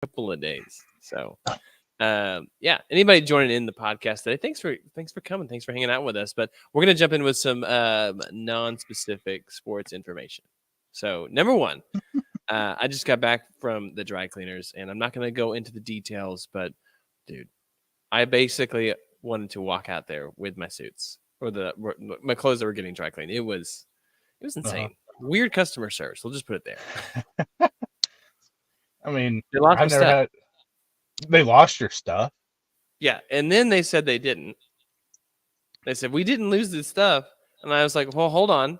couple of days. So, yeah. Anybody joining in the podcast today? Thanks for coming. Thanks for hanging out with us. But we're gonna jump in with some non-specific sports information. So, number one, I just got back from the dry cleaners, and I'm not gonna go into the details, but dude, I basically wanted to walk out there with my suits or my clothes that were getting dry cleaned. It was insane. Weird customer service. We'll just put it there. I mean, They lost I've never stuff. they lost your stuff. Yeah, and then they said they didn't. They said we didn't lose this stuff, and I was like, well, hold on.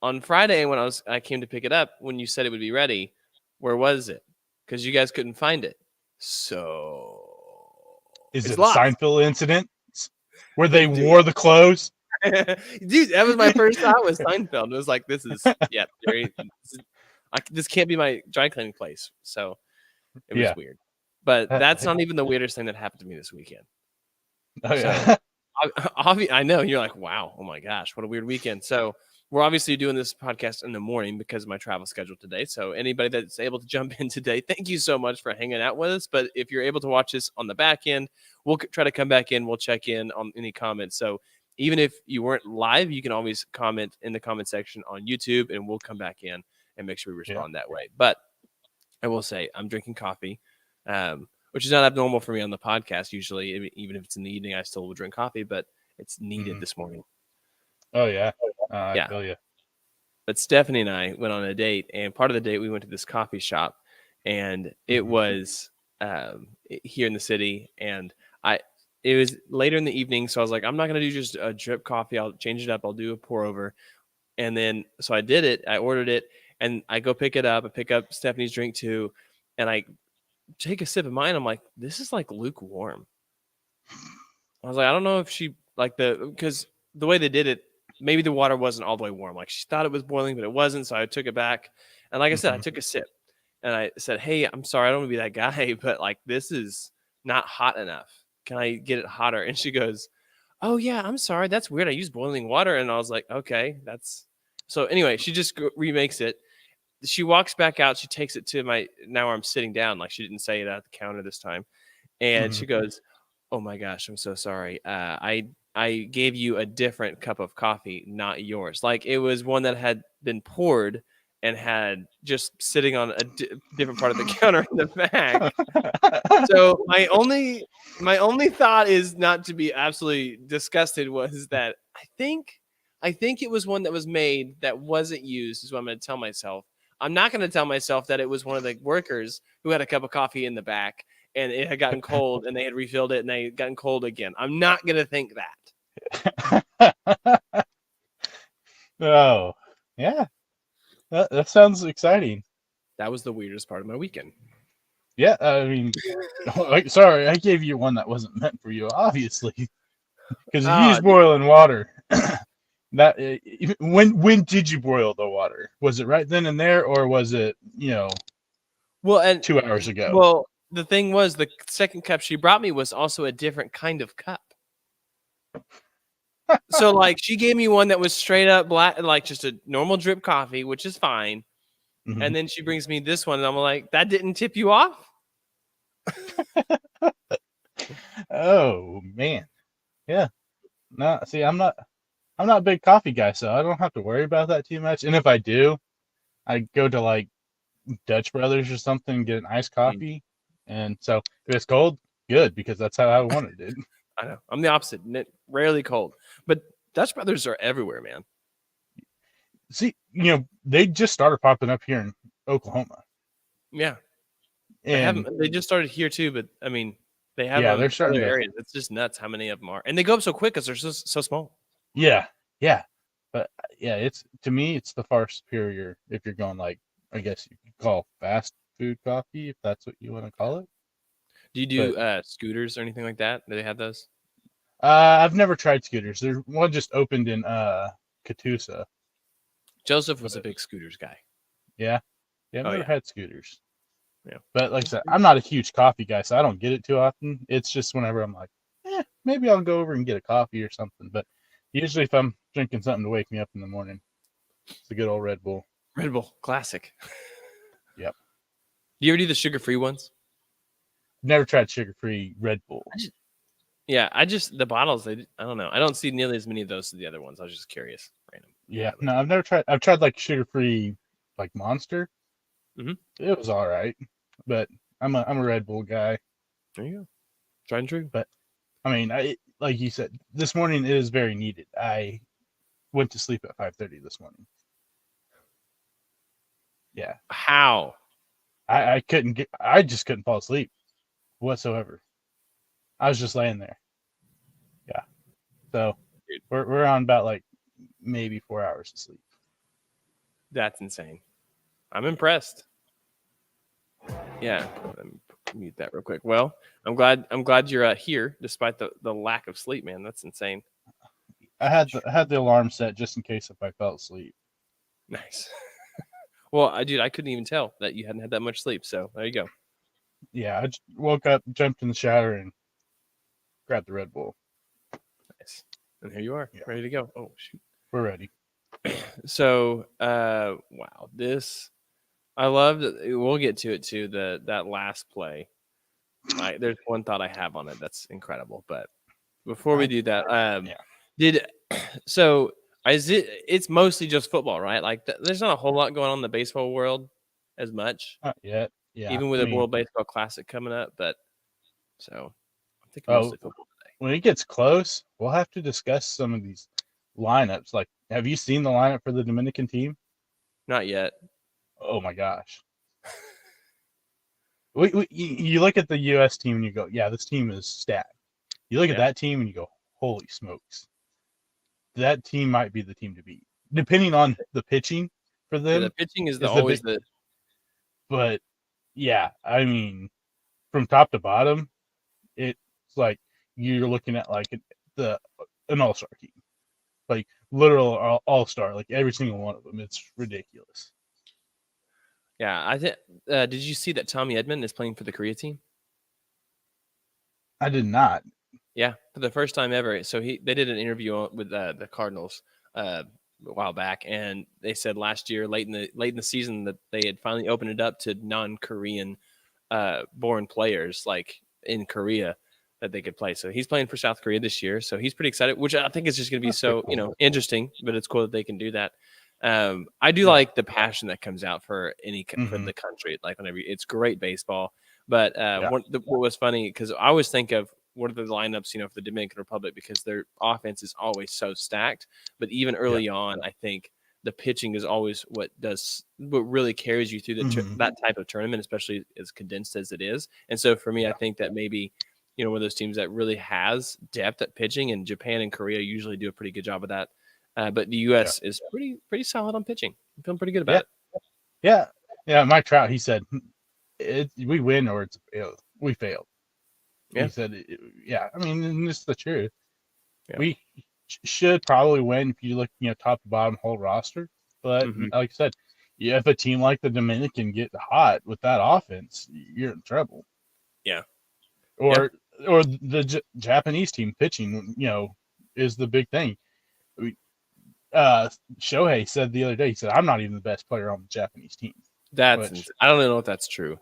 On Friday, when I came to pick it up, when you said it would be ready, where was it? Because you guys couldn't find it. So Is it a lost. Seinfeld incident where they wore the clothes? Dude, that was my first thought was Seinfeld. It was like, this can't be my dry cleaning place. So it was weird. But that's not even the weirdest thing that happened to me this weekend. Oh, yeah. So, I know. You're like, wow, oh my gosh, what a weird weekend. So we're obviously doing this podcast in the morning because of my travel schedule today. So anybody that's able to jump in today, thank you so much for hanging out with us. But if you're able to watch this on the back end, we'll try to come back in. We'll check in on any comments. So even if you weren't live, you can always comment in the comment section on YouTube, and we'll come back in and make sure we respond that way. But I will say I'm drinking coffee, which is not abnormal for me on the podcast. Usually, even if it's in the evening, I still will drink coffee, but it's needed this morning. Oh, yeah. I feel you. But Stephanie and I went on a date, and part of the date we went to this coffee shop, and it was here in the city, and it was later in the evening, so I was like, I'm not going to do just a drip coffee. I'll change it up. I'll do a pour over. And then, so I did it. I ordered it, and I go pick it up. I pick up Stephanie's drink too, and I take a sip of mine. I'm like, this is like lukewarm. I was like, I don't know if she because the way they did it, maybe the water wasn't all the way warm. Like she thought it was boiling, but it wasn't. So I took it back. And like I said, I took a sip, and I said, hey, I'm sorry. I don't want to be that guy, but like, this is not hot enough. Can I get it hotter? And she goes, oh yeah, I'm sorry. That's weird. I used boiling water. And I was like, okay, so anyway, she just remakes it. She walks back out. She takes it to now where I'm sitting down. Like she didn't say it at the counter this time. And she goes, oh my gosh, I'm so sorry. I gave you a different cup of coffee, not yours. Like it was one that had been poured and had just sitting on a different part of the counter in the back. So my only thought is not to be absolutely disgusted was that I think it was one that was made that wasn't used is what I'm going to tell myself. I'm not going to tell myself that it was one of the workers who had a cup of coffee in the back and it had gotten cold and they had refilled it and they had gotten cold again. I'm not going to think that. Oh, yeah. That sounds exciting. That was the weirdest part of my weekend. Yeah, I mean, sorry, I gave you one that wasn't meant for you, obviously, because you used boiling water. When did you boil the water? Was it right then and there, or was it 2 hours ago? Well, the thing was, the second cup she brought me was also a different kind of cup. So, like, she gave me one that was straight up black, like just a normal drip coffee, which is fine. Mm-hmm. And then she brings me this one, and I'm like, that didn't tip you off? Oh man, yeah. No, see, I'm not a big coffee guy, so I don't have to worry about that too much. And if I do, I go to like Dutch Brothers or something, get an iced coffee, and so if it's cold, good, because that's how I wanted it. I know. I'm the opposite. Rarely cold. But Dutch Brothers are everywhere, man. See, they just started popping up here in Oklahoma. Yeah. They just started here too, but I mean, they have they're starting other areas. It's just nuts how many of them are. And they go up so quick because they're so small. Yeah. But yeah, to me, it's the far superior if you're going like, I guess you could call fast food coffee, if that's what you want to call it. Do you do scooters or anything like that? Do they have those? I've never tried scooters. There's one just opened in Catoosa. Joseph was a big scooters guy. Yeah. I've never had scooters. Yeah. But like I said, I'm not a huge coffee guy, so I don't get it too often. It's just whenever I'm like, maybe I'll go over and get a coffee or something. But usually if I'm drinking something to wake me up in the morning, it's a good old Red Bull. Red Bull, classic. Yep. Do you ever do the sugar-free ones? Never tried sugar-free Red Bull. The bottles. I don't know. I don't see nearly as many of those as the other ones. I was just curious. Random. Yeah, no, I've never tried. I've tried like sugar-free, like Monster. Mhm. It was all right, but I'm a Red Bull guy. There you go. Tried and true. But I mean, like you said, this morning it is very needed. I went to sleep at 5:30 this morning. Yeah, How? I couldn't get. I just couldn't fall asleep whatsoever. I was just laying there. Yeah, so Dude, we're on about like maybe 4 hours of sleep. that's insane. I'm impressed. Yeah, let me mute that real quick. Well, I'm glad you're here despite the lack of sleep, man. That's insane. I had the alarm set just in case if I fell asleep. Nice. Well, I couldn't even tell that you hadn't had that much sleep. So there you go. Yeah, I just woke up, jumped in the shower, and grabbed the Red Bull. Nice. And here you are, Yeah. ready to go. Oh shoot. We're ready. So, wow, this I love that. We'll get to it too. That last play. There's one thought I have on it that's incredible. But before we do that, it's mostly just football, right? Like there's not a whole lot going on in the baseball world as much. Not yet. Yeah. Even with the World Baseball Classic coming up, but so I'm thinking Oh, mostly football today. when it gets close, we'll have to discuss some of these lineups. Like, have you seen the lineup for the Dominican team? Not yet. Oh my gosh. You look at the U.S. team and you go, yeah, this team is stacked. You look at that team and you go, holy smokes. That team might be the team to beat, depending on the pitching for them. Yeah, the pitching is always the. But yeah, I mean, from top to bottom, it's like you're looking at like an all-star team, like literal all-star, like every single one of them. It's ridiculous. Yeah, I think. Did you see that Tommy Edman is playing for the Korea team? I did not. Yeah, for the first time ever. So they did an interview with the Cardinals a while back, and they said last year, late in the season, that they had finally opened it up to non-Korean born players, like in Korea, that they could play. So he's playing for South Korea this year. So he's pretty excited, which I think is just going to be so cool. Interesting. But it's cool that they can do that. I do like the passion that comes out for for the country. Like whenever it's great baseball. But what was funny, because I always think of what are the lineups, for the Dominican Republic, because their offense is always so stacked. But even early on, I think the pitching is always what really carries you through that type of tournament, especially as condensed as it is. And so for me, I think that maybe one of those teams that really has depth at pitching, and Japan and Korea usually do a pretty good job of that. But the U.S. is pretty solid on pitching. I'm feeling pretty good about it. Yeah. Mike Trout, he said, we win or we failed. Yeah. He said, I mean, this is the truth. Yeah. We should probably win if you look, top to bottom whole roster. But like I said, if a team like the Dominican get hot with that offense, you're in trouble. Yeah. Or the Japanese team pitching, is the big thing. Shohei said the other day, he said, I'm not even the best player on the Japanese team. I don't know if that's true.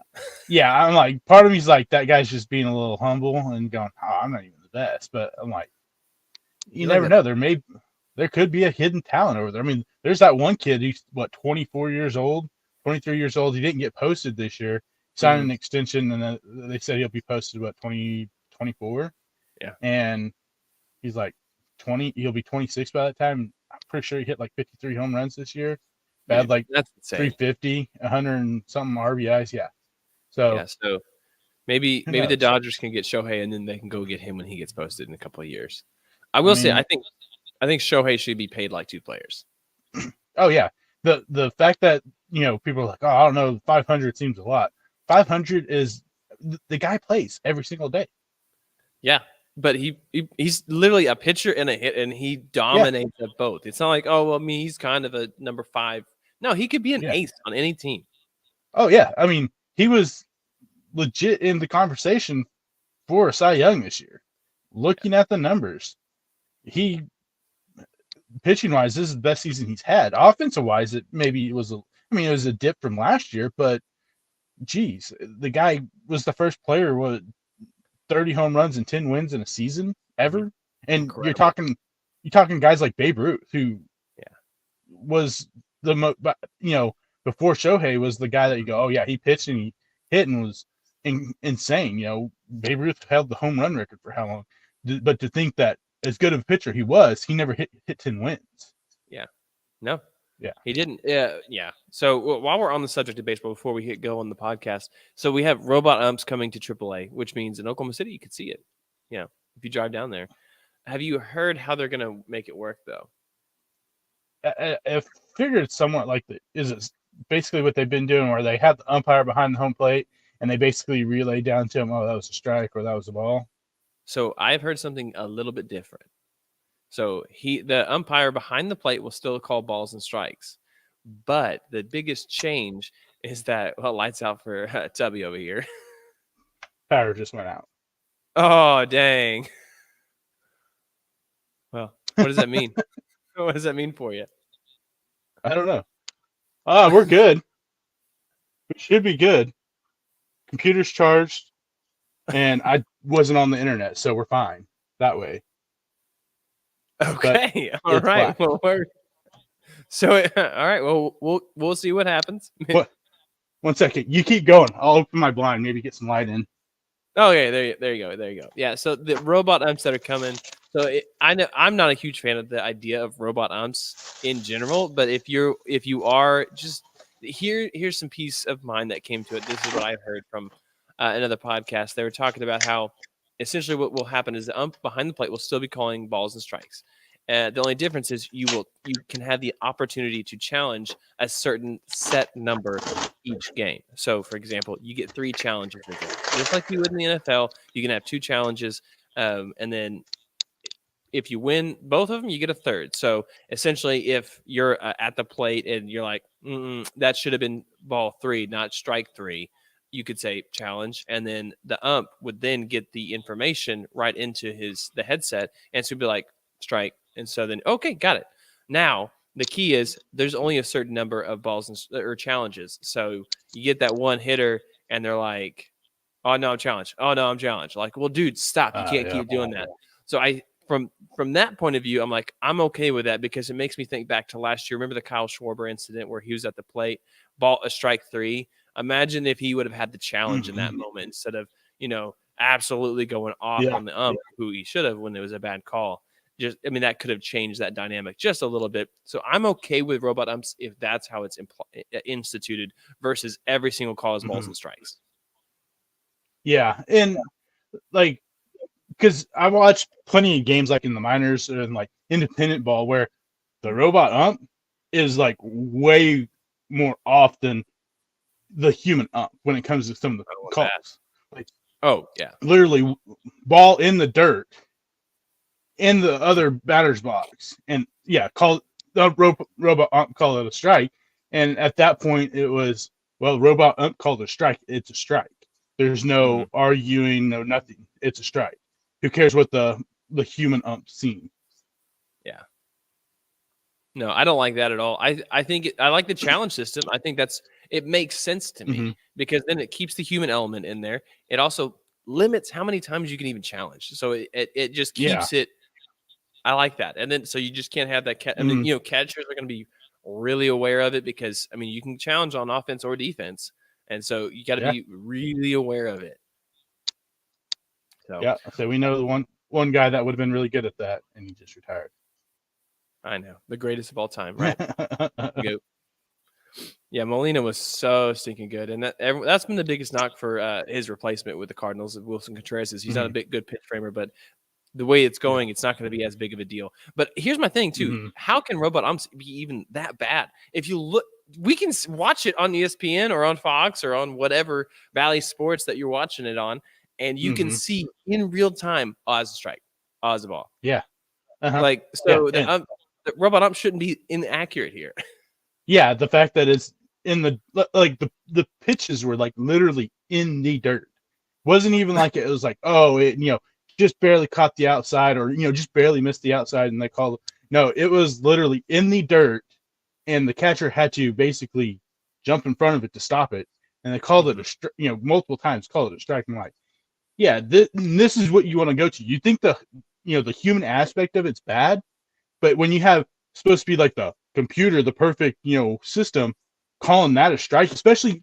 Yeah, I'm like, part of me's like, that guy's just being a little humble and going, I'm not even the best. But I'm like, you never know. There could be a hidden talent over there. I mean, there's that one kid who's 24 years old, 23 years old. He didn't get posted this year. Signed an extension, and they said he'll be posted 2024. Yeah, and he's like 20. He'll be 26 by that time. I'm pretty sure he hit like 53 home runs this year. Bad, like that's 350, 100 and something RBIs. Yeah. So maybe the Dodgers can get Shohei, and then they can go get him when he gets posted in a couple of years. I will say, I think Shohei should be paid like two players. Oh yeah, the fact that people are like, oh, I don't know, 500 seems a lot. 500 is the guy plays every single day. Yeah, but he's literally a pitcher and a hit, and he dominates at both. It's not like, oh well, he's kind of a number 5. No, he could be an ace on any team. Oh yeah, I mean, he was legit in the conversation for a Cy Young this year. Looking at the numbers, pitching wise, this is the best season he's had. Offensive wise, it was a dip from last year, but geez, the guy was the first player with 30 home runs and 10 wins in a season ever. And Incredible. you're talking guys like Babe Ruth, who Yeah. was before Shohei was the guy that you go, oh yeah, he pitched and he hit and was insane. Babe Ruth held the home run record for how long? But to think that as good of a pitcher he never hit 10 wins. Yeah. No. Yeah. He didn't. Yeah. So while we're on the subject of baseball, before we go on the podcast, so we have robot umps coming to AAA, which means in Oklahoma City you could see it. If you drive down there. Have you heard how they're going to make it work though? I figured somewhat like is it basically what they've been doing, where they have the umpire behind the home plate and they basically relay down to him, oh, that was a strike or that was a ball. So I've heard something a little bit different. So the umpire behind the plate will still call balls and strikes, but the biggest change is that lights out for Tubby over here. Power just went out. Oh dang! Well, what does that mean? What does that mean for you? I don't know. We're good. We should be good. Computer's charged, and I wasn't on the internet, so we're fine that way. Okay, all right. Well, all right. Well, we'll see what happens. What? 1 second. You keep going. I'll open my blind. Maybe get some light in. Okay, there you go. Yeah. So the robot umps that are coming. So I know I'm not a huge fan of the idea of robot umps in general, but if you are, just here's some peace of mind that came to it. This is what I've heard from another podcast. They were talking about how essentially what will happen is the ump behind the plate will still be calling balls and strikes. The only difference is you can have the opportunity to challenge a certain set number each game. So, for example, you get 3 challenges, just like you would in the NFL. You can have 2 challenges, and then if you win both of them, you get a third. So, essentially, if you're at the plate and you're like, that should have been ball 3, not strike 3, you could say challenge, and then the ump would then get the information right into the headset, and so be like strike. And so then, okay, got it. Now, the key is there's only a certain number of balls or challenges. So you get that one hitter and they're like, oh, no, I'm challenged. Oh, no, I'm challenged. Like, well, dude, stop. You can't keep doing that. So from that point of view, I'm like, I'm okay with that because it makes me think back to last year. Remember the Kyle Schwarber incident where he was at the plate, ball a strike 3. Imagine if he would have had the challenge in that moment instead of, absolutely going off on the ump, who he should have when it was a bad call. That could have changed that dynamic just a little bit. So I'm okay with robot umps if that's how it's instituted versus every single call is balls and strikes. Yeah, and like, because I watched plenty of games like in the minors and like independent ball where the robot ump is like way more off than the human ump when it comes to some of the calls. Like, oh yeah, literally ball in the dirt in the other batter's box, and call the robot ump call it a strike. And at that point, it was robot ump called a strike. It's a strike. There's no arguing, no nothing. It's a strike. Who cares what the human ump seen? Yeah. No, I don't like that at all. I think I like the challenge system. I think it makes sense to me because then it keeps the human element in there. It also limits how many times you can even challenge. So it just keeps it. I like that. And then so you just can't have that. Catchers are going to be really aware of it because you can challenge on offense or defense, and so you got to be really aware of it. So we know the one guy that would have been really good at that, and he just retired. I know, the greatest of all time, right? Yeah, Molina was so stinking good, and that's been the biggest knock for his replacement with the Cardinals. Wilson Contreras he's not a big good pitch framer, but the way it's going, it's not going to be as big of a deal. But here's my thing too: how can robot umps be even that bad? If you look, we can watch it on ESPN or on Fox or on whatever Valley Sports that you're watching it on. And you can see in real time, it's a strike, it's a ball. Yeah. The robot ump shouldn't be inaccurate here. Yeah, the fact that it's in the pitches were like literally in the dirt. Wasn't even like it was like, it just barely caught the outside or just barely missed the outside and they called it. No, it was literally in the dirt and the catcher had to basically jump in front of it to stop it. and they called it multiple times called it a strike. I'm like, yeah, this is what you want to go to. You think the human aspect of it's bad, but when you have supposed to be like the computer, the perfect system, calling that a strike, especially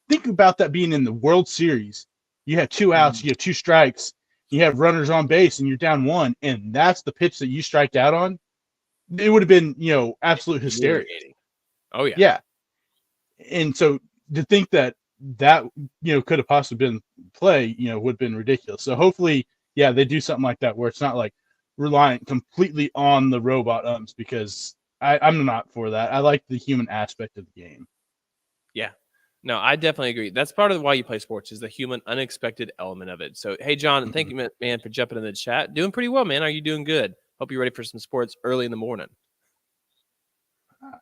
think about that being in the World Series. You have 2 outs, you have 2 strikes, you have runners on base, and you're down 1, and that's the pitch that you strike out on. It would have been absolute hysteria. Oh yeah, yeah. And so to think that could have possibly been play, would have been ridiculous. So hopefully, they do something like that where it's not like reliant completely on the robot umps, because I'm not for that. I like the human aspect of the game. Yeah. No, I definitely agree. That's part of why you play sports, is the human unexpected element of it. So, hey, John, thank you, man, for jumping in the chat. Doing pretty well, man. Are you doing good? Hope you're ready for some sports early in the morning.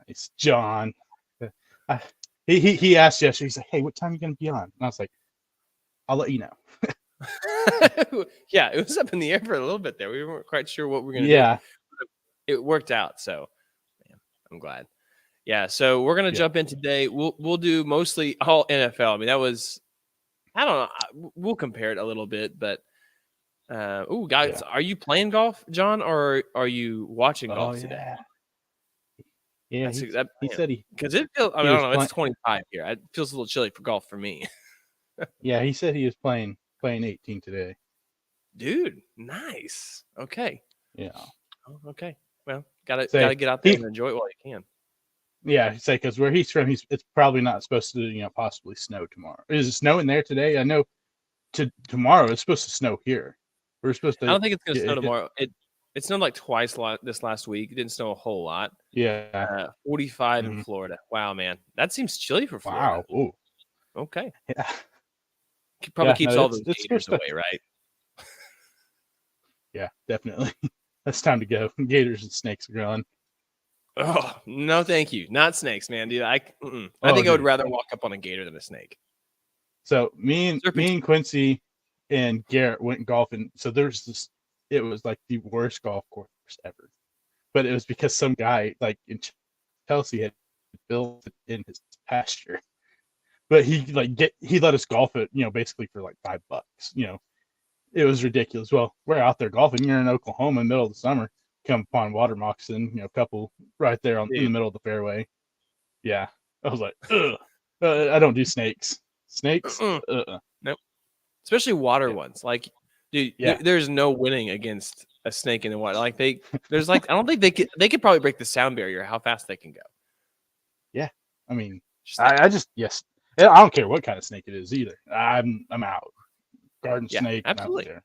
It's John. He asked yesterday. He's like, "Hey, what time are you going to be on?" And I was like, "I'll let you know." Yeah, it was up in the air for a little bit there. We weren't quite sure what we were going to do. Yeah. It worked out, so man, I'm glad. Yeah, so we're going to jump in today. We'll do mostly all NFL. I mean, that was, I don't know. We'll compare it a little bit, but guys, are you playing golf, John, or are you watching golf today? Yeah, he said because it feels. I don't know. It's 25 here. It feels a little chilly for golf for me. Yeah, he said he was playing 18 today. Dude, nice. Okay. Yeah. Oh, okay. Well, gotta get out there and enjoy it while you can. Yeah, he's like, because where he's from, it's probably not supposed to possibly snow tomorrow. Is it snowing there today? I know tomorrow it's supposed to snow here. We're supposed to. I don't think it's gonna snow tomorrow. It snowed like twice this last week. It didn't snow a whole lot. Yeah. 45 in Florida. Wow, man. That seems chilly for Florida. Wow. Ooh. Okay. Yeah. Probably keeps all those gators away, right? Yeah, definitely. It's time to go. Gators and snakes are gone. Oh, no, thank you. Not snakes, man. Dude, I think I would rather walk up on a gator than a snake. So me and Quincy and Garrett went golfing. So there's this. It was like the worst golf course ever, but it was because some guy like in Chelsea had built it in his pasture. But he let us golf it, basically for like $5. It was ridiculous. Well, we're out there golfing. You're in Oklahoma in the middle of the summer. Come upon water moccasin, a couple right there in the middle of the fairway. Yeah, I was like, ugh. I don't do snakes. Snakes? Nope. Especially water ones. Like, dude, there's no winning against a snake in the water. Like I don't think they could probably break the sound barrier how fast they can go. Yeah, I mean, I don't care what kind of snake it is either. I'm out. Garden snake, absolutely. Out there.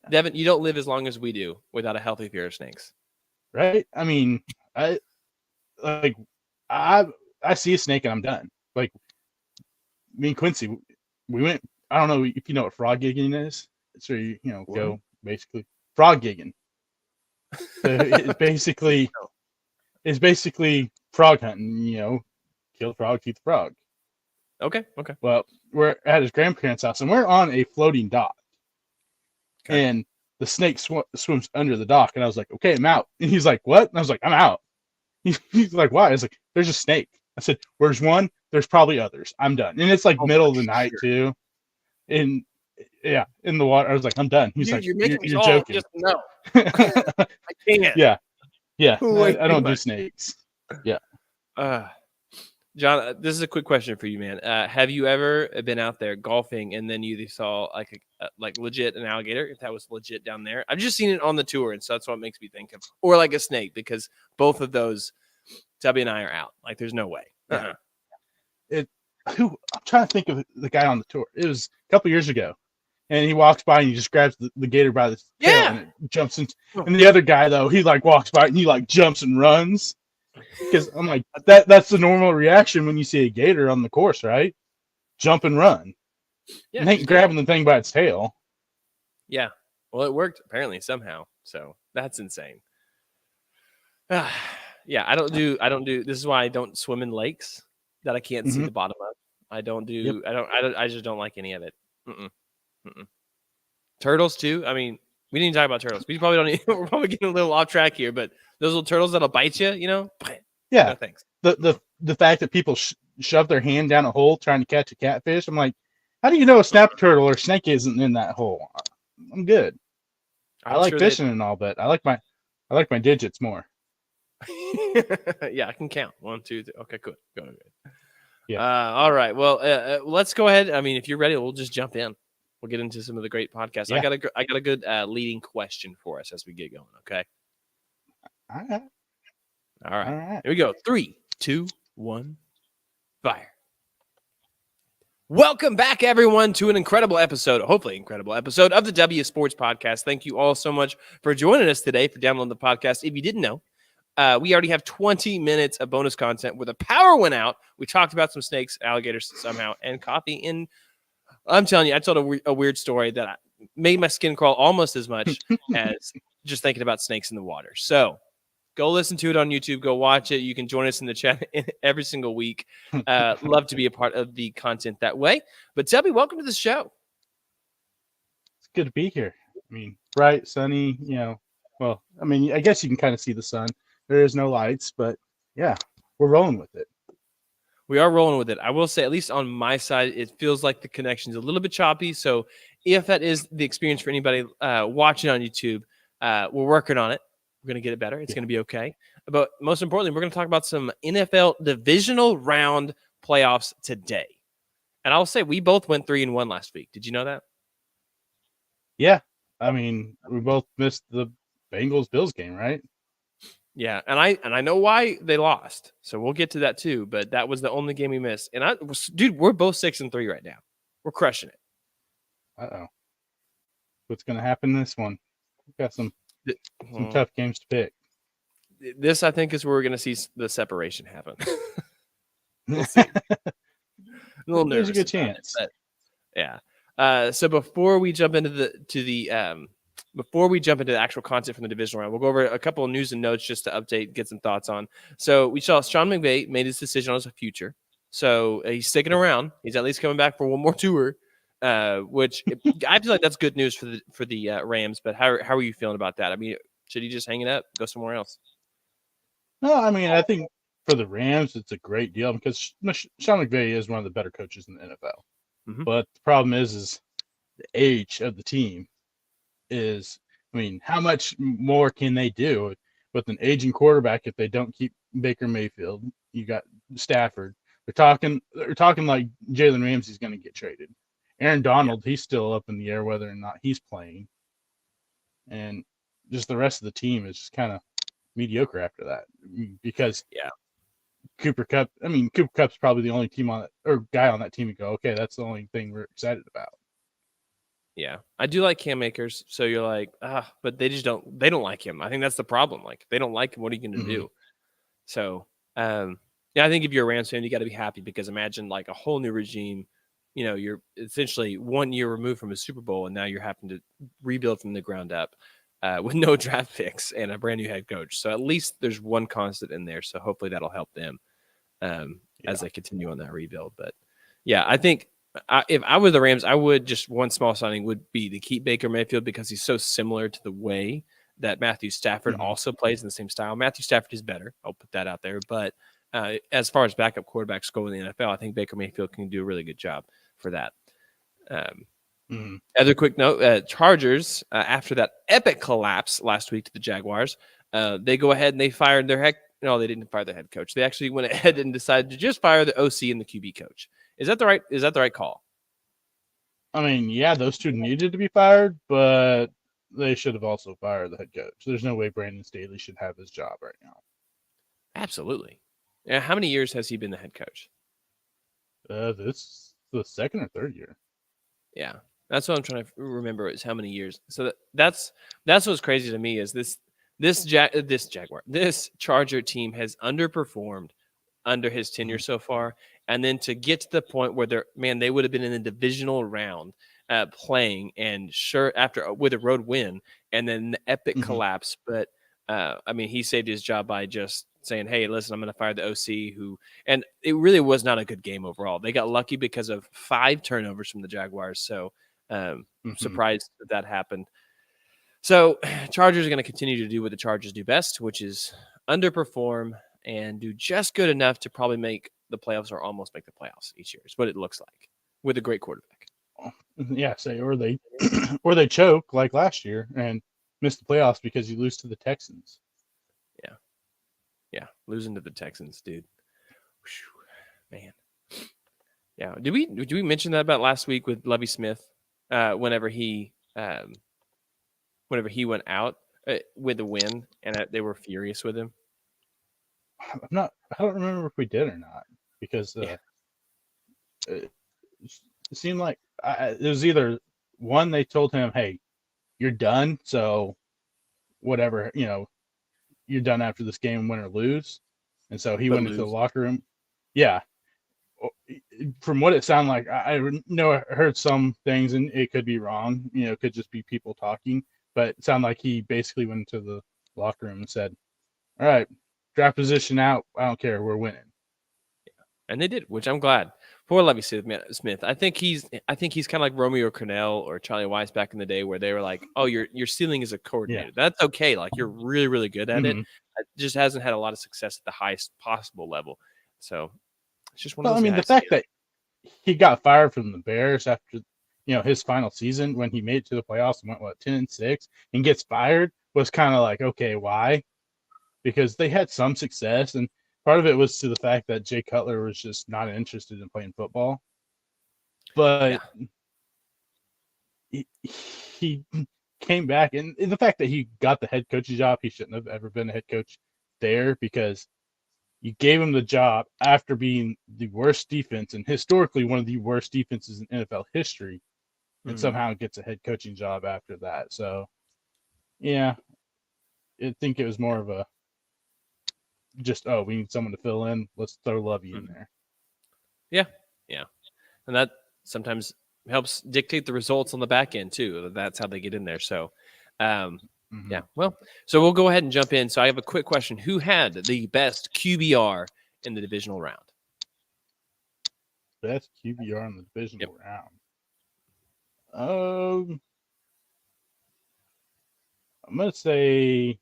Yeah. Devin, you don't live as long as we do without a healthy fear of snakes. Right? I mean, I see a snake and I'm done. Like me and Quincy, we went. I don't know if you know what frog gigging is. It's where you go basically frog gigging. So it's basically frog hunting. Kill the frog, keep the frog. Okay. Well, we're at his grandparents' house, and we're on a floating dock. Okay. And the snake swims under the dock, and I was like, okay, I'm out. And he's like, what? And I was like, I'm out. He's like, why? I was like, there's a snake. I said, where's one? There's probably others. I'm done. And it's like middle of the night, too. And in the water. I was like, I'm done. He's like, you're joking. Just no. I can't. Yeah. I don't do snakes. Yeah. John, this is a quick question for you, man. Have you ever been out there golfing and then you saw like legit an alligator? If that was legit down there, I've just seen it on the tour, and so that's what makes me think of, or like a snake, because both of those, Tubby and I are out. Like, there's no way. I'm trying to think of the guy on the tour. It was a couple years ago, and he walks by and he just grabs the gator by the tail and it jumps in. And the other guy though, he like walks by and he like jumps and runs. Because I'm like, that's the normal reaction when you see a gator on the course, right? Jump and run. Yeah, and ain't grabbing the thing by its tail. Yeah. Well, it worked apparently somehow. So that's insane. Yeah, I don't do. This is why I don't swim in lakes that I can't see the bottom of. I don't do. Yep. I just don't like any of it. Turtles too. I mean, we didn't talk about turtles. We probably don't. We're probably getting a little off track here, but those little turtles that'll bite you, Yeah. No, thanks. The fact that people shove their hand down a hole trying to catch a catfish. I'm like, how do you know a snap turtle or snake isn't in that hole? I'm good. I like sure fishing and all, but I like my digits more. Yeah, I can count. 1, 2, 3. Okay, good. Good. Yeah. All right. Well, let's go ahead. I mean, if you're ready, we'll just jump in. We'll get into some of the great podcasts. Yeah. I got a good leading question for us as we get going. Okay. All right. All right. All right. Here we go. 3, 2, 1, fire. Welcome back, everyone, to an incredible episode, hopefully incredible episode of the W Sports Podcast. Thank you all so much for joining us today, for downloading the podcast. If you didn't know, we already have 20 minutes of bonus content where the power went out. We talked about some snakes, alligators somehow, and coffee. And I'm telling you, I told a weird story that made my skin crawl almost as much as just thinking about snakes in the water. So go listen to it on YouTube. Go watch it. You can join us in the chat every single week. Love to be a part of the content that way. But Tubby, welcome to the show. It's good to be here. I mean, bright, sunny, well, I mean, I guess you can kind of see the sun. There is no lights, but yeah, we're rolling with it. We are rolling with it. I will say, at least on my side, it feels like the connection's a little bit choppy. So if that is the experience for anybody watching on YouTube, we're working on it. We're going to get it better. It's going to be okay. But most importantly, we're going to talk about some NFL divisional round playoffs today. And I'll say we both went 3-1 last week. Did you know that? Yeah. I mean, we both missed the Bengals-Bills game, right? Yeah, and I know why they lost. So we'll get to that too. But that was the only game we missed. And dude, we're both 6-3 right now. We're crushing it. Uh-oh. What's going to happen in this one? We've got some tough games to pick. This, I think, is where we're going to see the separation happen. We'll see. A little nervous. There's a good chance. But, yeah. So before we jump into the actual content from the divisional round, we'll go over a couple of news and notes just to update, get some thoughts on. So we saw Sean McVay made his decision on his future. So he's sticking around. He's at least coming back for one more tour, which I feel like that's good news for the Rams. But how are you feeling about that? I mean, should he just hang it up, go somewhere else? No, I mean, I think for the Rams, it's a great deal because Sean McVay is one of the better coaches in the NFL. Mm-hmm. But the problem is the age of the team is, I mean, how much more can they do with an aging quarterback if they don't keep Baker Mayfield? You got Stafford. They're talking like Jalen Ramsey's going to get traded. Aaron Donald, he's still up in the air whether or not he's playing. And just the rest of the team is just kind of mediocre after that because Cooper Kupp's probably the only team on it or guy on that team to go, okay, that's the only thing we're excited about. Yeah, I do like Cam Akers. So you're like, but they don't like him. I think that's the problem. Like, they don't like him. What are you going to do? So, I think if you're a Rams fan, you got to be happy because imagine like a whole new regime. You know, you're essentially 1 year removed from a Super Bowl, and now you're having to rebuild from the ground up with no draft picks and a brand new head coach. So at least there's one constant in there. So hopefully that'll help them as they continue on that rebuild. But yeah, I think. If I was the Rams, I would just one small signing would be to keep Baker Mayfield because he's so similar to the way that Matthew Stafford also plays in the same style. Matthew Stafford is better. I'll put that out there. But as far as backup quarterbacks go in the NFL, I think Baker Mayfield can do a really good job for that. Other quick note, Chargers, after that epic collapse last week to the Jaguars, they go ahead and they fired their No, they didn't fire their head coach. They actually went ahead and decided to just fire the OC and the QB coach. Is that the right call? I mean, yeah, those two needed to be fired, but they should have also fired the head coach. There's no way Brandon Staley should have his job right now. Absolutely. Yeah, how many years has he been the head coach? This is the second or third year. Yeah, that's what I'm trying to remember is how many years. So that's what's crazy to me is this Charger team has underperformed under his tenure so far. And then to get to the point where they would have been in the divisional round playing and with a road win and then the epic collapse. But he saved his job by just saying, hey, listen, I'm going to fire the OC and it really was not a good game overall. They got lucky because of 5 turnovers from the Jaguars. So surprised that happened. So Chargers are going to continue to do what the Chargers do best, which is underperform and do just good enough to probably make the playoffs or almost make the playoffs each year. Is what it looks like with a great quarterback. Yeah, say or they or they choke like last year and miss the playoffs because you lose to the Texans. Yeah, losing to the Texans, dude. Whew, man. Yeah. Did we mention that about last week with Lovie Smith? Whenever he went out with a win, and they were furious with him. I don't remember if we did or not because Yeah. it seemed like it was either one they told him, "Hey, you're done," so whatever, you're done after this game, win or lose, and so he But went into the lose. locker room. Yeah, from what it sounded like, I know I heard some things, and it could be wrong. It could just be people talking, but it sounded like he basically went into the locker room and said, "All right, draft position out. I don't care. We're winning." And they did, which I'm glad. Poor Lovie Smith. I think he's kind of like Romeo Cornell or Charlie Weiss back in the day, where they were like, "Oh, your ceiling is a coordinator. Yeah. That's okay. Like you're really, really good at it. Mm-hmm. It just hasn't had a lot of success at the highest possible level." So it's just one of Well, I those mean, the guys. fact that he got fired from the Bears after his final season when he made it to the playoffs and went 10-6 and gets fired was kind of like, okay, why? Because they had some success, and part of it was to the fact that Jay Cutler was just not interested in playing football. But he came back, and the fact that he got the head coaching job, he shouldn't have ever been a head coach there because you gave him the job after being the worst defense and historically one of the worst defenses in NFL history, and somehow gets a head coaching job after that. So, yeah, I think it was more of a just, we need someone to fill in. Let's throw Lovey in there. Yeah. And that sometimes helps dictate the results on the back end too. That's how they get in there. So, yeah. Well, so we'll go ahead and jump in. So I have a quick question: who had the best QBR in the divisional round? Best QBR in the divisional round. I'm gonna say.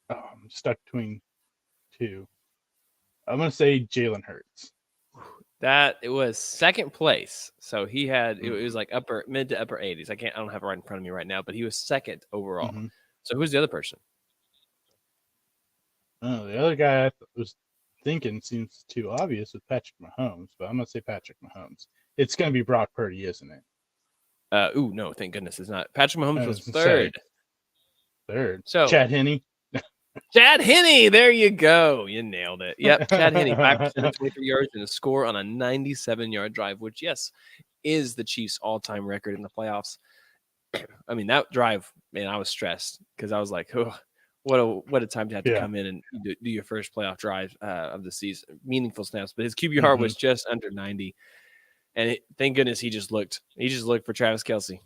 I'm stuck between two. I'm gonna say Jalen Hurts. That it was second place. So he had it was like mid to upper 80s. I don't have it right in front of me right now, but he was second overall. Mm-hmm. So who's the other person? The other guy I was thinking seems too obvious with Patrick Mahomes, but I'm gonna say Patrick Mahomes. It's gonna be Brock Purdy, isn't it? No, thank goodness it's not. Patrick Mahomes was third. So Chad Henne. Chad Henne, there you go. You nailed it. Yep, Chad Henne, 5 23 yards and a score on a 97-yard drive, which, yes, is the Chiefs' all-time record in the playoffs. I mean, that drive, man, I was stressed because I was like, oh, what a time to have to come in and do your first playoff drive of the season. Meaningful snaps. But his QBR was just under 90. And thank goodness he just looked for Travis Kelce.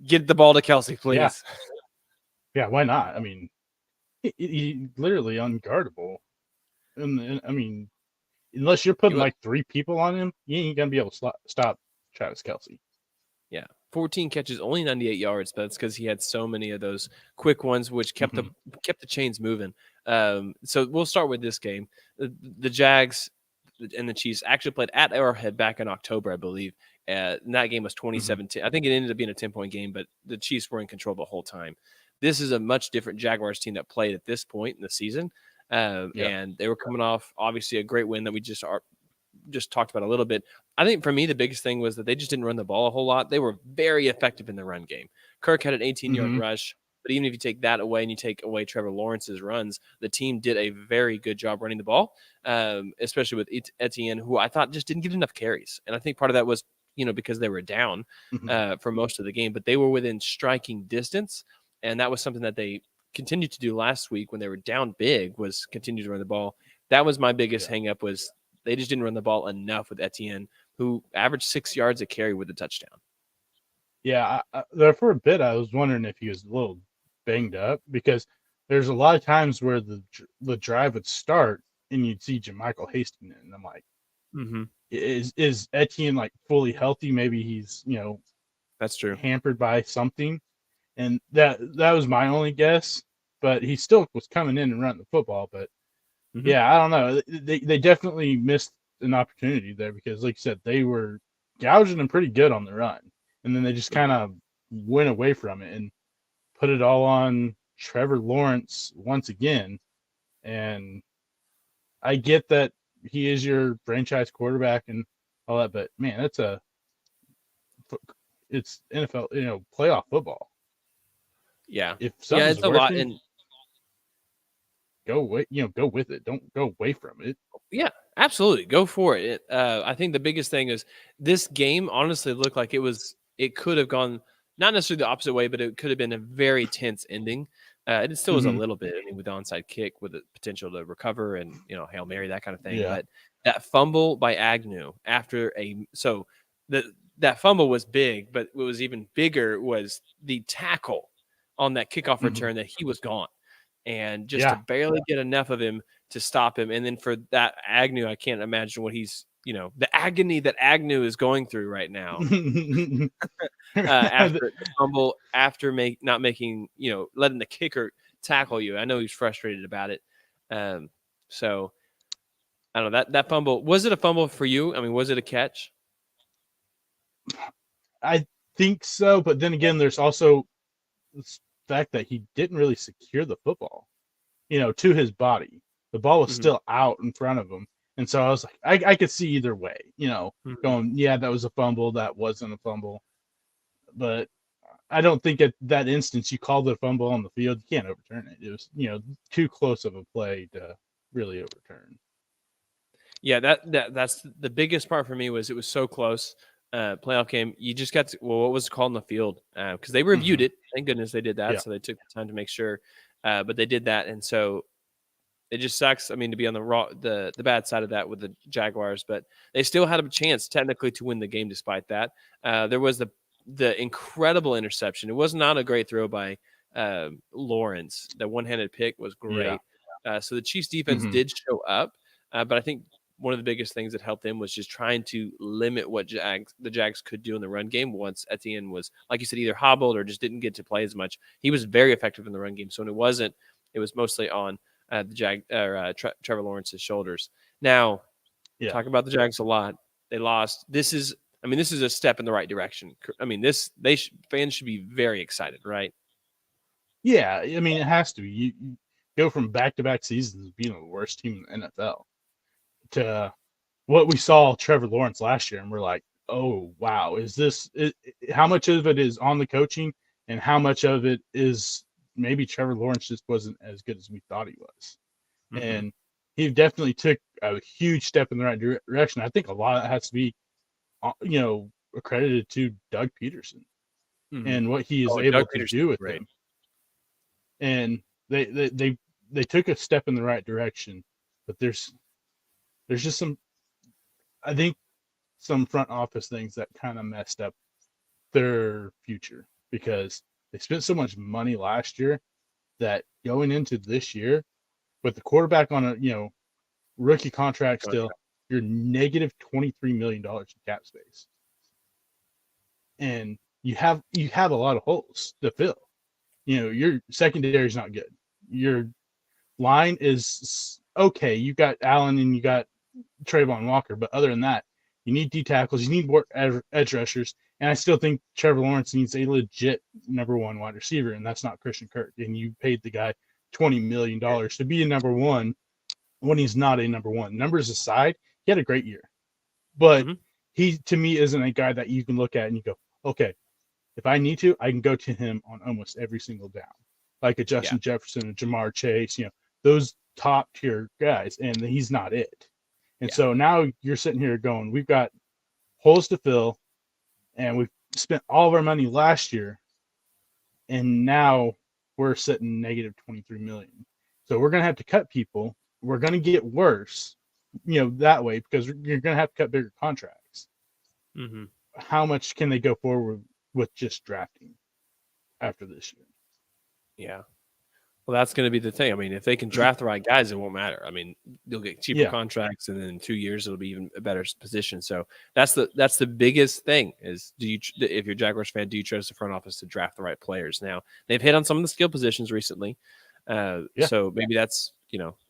Get the ball to Kelce, please. Yeah, why not? I mean, he literally unguardable. And I mean, unless you're putting like 3 people on him, you ain't going to be able to stop Travis Kelce. Yeah, 14 catches, only 98 yards, but that's because he had so many of those quick ones, which kept the chains moving. So we'll start with this game. The Jags and the Chiefs actually played at Arrowhead back in October, I believe. And that game was 27-10. I think it ended up being a 10-point game, but the Chiefs were in control the whole time. This is a much different Jaguars team that played at this point in the season. And they were coming off, obviously, a great win that we just talked about a little bit. I think for me, the biggest thing was that they just didn't run the ball a whole lot. They were very effective in the run game. Kirk had an 18-yard rush, but even if you take that away and you take away Trevor Lawrence's runs, the team did a very good job running the ball, especially with Etienne, who I thought just didn't get enough carries. And I think part of that was, because they were down for most of the game, but they were within striking distance. And that was something that they continued to do last week when they were down big, was continue to run the ball. That was my biggest hang up, was they just didn't run the ball enough with Etienne, who averaged 6 yards a carry with a touchdown. Yeah, there for a bit, I was wondering if he was a little banged up, because there's a lot of times where the drive would start and you'd see Jermichael Hasty in it, and I'm like, is Etienne like fully healthy? Maybe he's that's true, hampered by something, and that was my only guess. but he still was coming in and running the football. But Mhm. yeah, I don't know. They definitely missed an opportunity there because, like you said, they were gouging them pretty good on the run, and then they just kind of went away from it and put it all on Trevor Lawrence once again. And I get that he is your franchise quarterback and all that, but man, it's NFL, playoff football. Yeah. If Yeah, something's it's a lot. working, And go with it. Don't go away from it. yeah, absolutely. Go for it. I think the biggest thing is this game honestly looked like it could have gone not necessarily the opposite way, but it could have been a very tense ending. It still was a Mm-hmm. little bit, I mean, with the onside kick with the potential to recover and, Hail Mary, that kind of thing. Yeah. But that fumble by Agnew that fumble was big, but what was even bigger was the tackle on that kickoff Mm-hmm. return that he was gone. And just to Yeah. barely get enough of him to stop him. And then for that Agnew, I can't imagine what he's, the agony that Agnew is going through right now after the fumble, after not making, letting the kicker tackle you. I know he's frustrated about it. So I don't know that fumble. Was it a fumble for you? I mean, was it a catch? I think so, but then again, there's also the fact that he didn't really secure the football, to his body. The ball was Mhm. still out in front of him. And so I was like, I could see either way, Mhm. going, yeah, that was a fumble, that wasn't a fumble. But I don't think at that instance you called it a fumble on the field. You can't overturn it. It was, too close of a play to really overturn. Yeah, that's the biggest part for me was it was so close. Playoff game, you just got to, what was called on the field because they reviewed Mm-hmm. it. Thank goodness they did that, Yeah. so they took the time to make sure. But they did that, and so it just sucks. I mean, to be on the bad side of that with the Jaguars, but they still had a chance technically to win the game despite that. There was the incredible interception. It was not a great throw by Lawrence. The one-handed pick was Yeah. great. So the Chiefs defense Mm-hmm. did show up, but I think one of the biggest things that helped them was just trying to limit what the Jags could do in the run game once Etienne was, like you said, either hobbled or just didn't get to play as much. He was very effective in the run game. So when it was mostly on Trevor Lawrence's shoulders. Now, Yeah. talk about the Jags a lot. They lost. This is a step in the right direction. I mean, fans should be very excited, right? Yeah. I mean, it has to be. You go from back-to-back seasons of being the worst team in the NFL to what we saw Trevor Lawrence last year, and we're like, oh wow, how much of it is on the coaching, and how much of it is maybe Trevor Lawrence just wasn't as good as we thought he was, Mm-hmm. and he definitely took a huge step in the right direction. I think a lot of that has to be, accredited to Doug Peterson Mm-hmm. and what he is Oh, able Doug to Peterson, do with great. him, and they took a step in the right direction, but there's just I think some front office things that kind of messed up their future because they spent so much money last year that going into this year with the quarterback on a rookie contract still, you're negative $23 million in cap space, and you have a lot of holes to fill. Your secondary is not good. Your line is okay. You got Allen and you got Trayvon Walker, but other than that, you need D tackles, you need more edge rushers, and I still think Trevor Lawrence needs a legit number one wide receiver, and that's not Christian Kirk. And you paid the guy $20 million to be a number one when he's not a number one. Numbers aside, he had a great year, but Mm-hmm. he to me isn't a guy that you can look at and you go, okay, if I need to, I can go to him on almost every single down, like a Justin Jefferson, a Jamar Chase, those top tier guys, and he's not it. And Yeah. so now you're sitting here going, we've got holes to fill, and we've spent all of our money last year, and now we're sitting negative 23 million. So we're gonna have to cut people. We're gonna get worse, that way because you're gonna have to cut bigger contracts. Mm-hmm. How much can they go forward with just drafting after this year? Yeah. Well, that's going to be the thing. I mean, if they can draft the right guys, it won't matter. I mean, you'll get cheaper contracts, and then in 2 years it'll be even a better position. So that's the biggest thing is if you're a Jaguars fan, do you trust the front office to draft the right players? Now they've hit on some of the skill positions recently. Yeah. So maybe that's,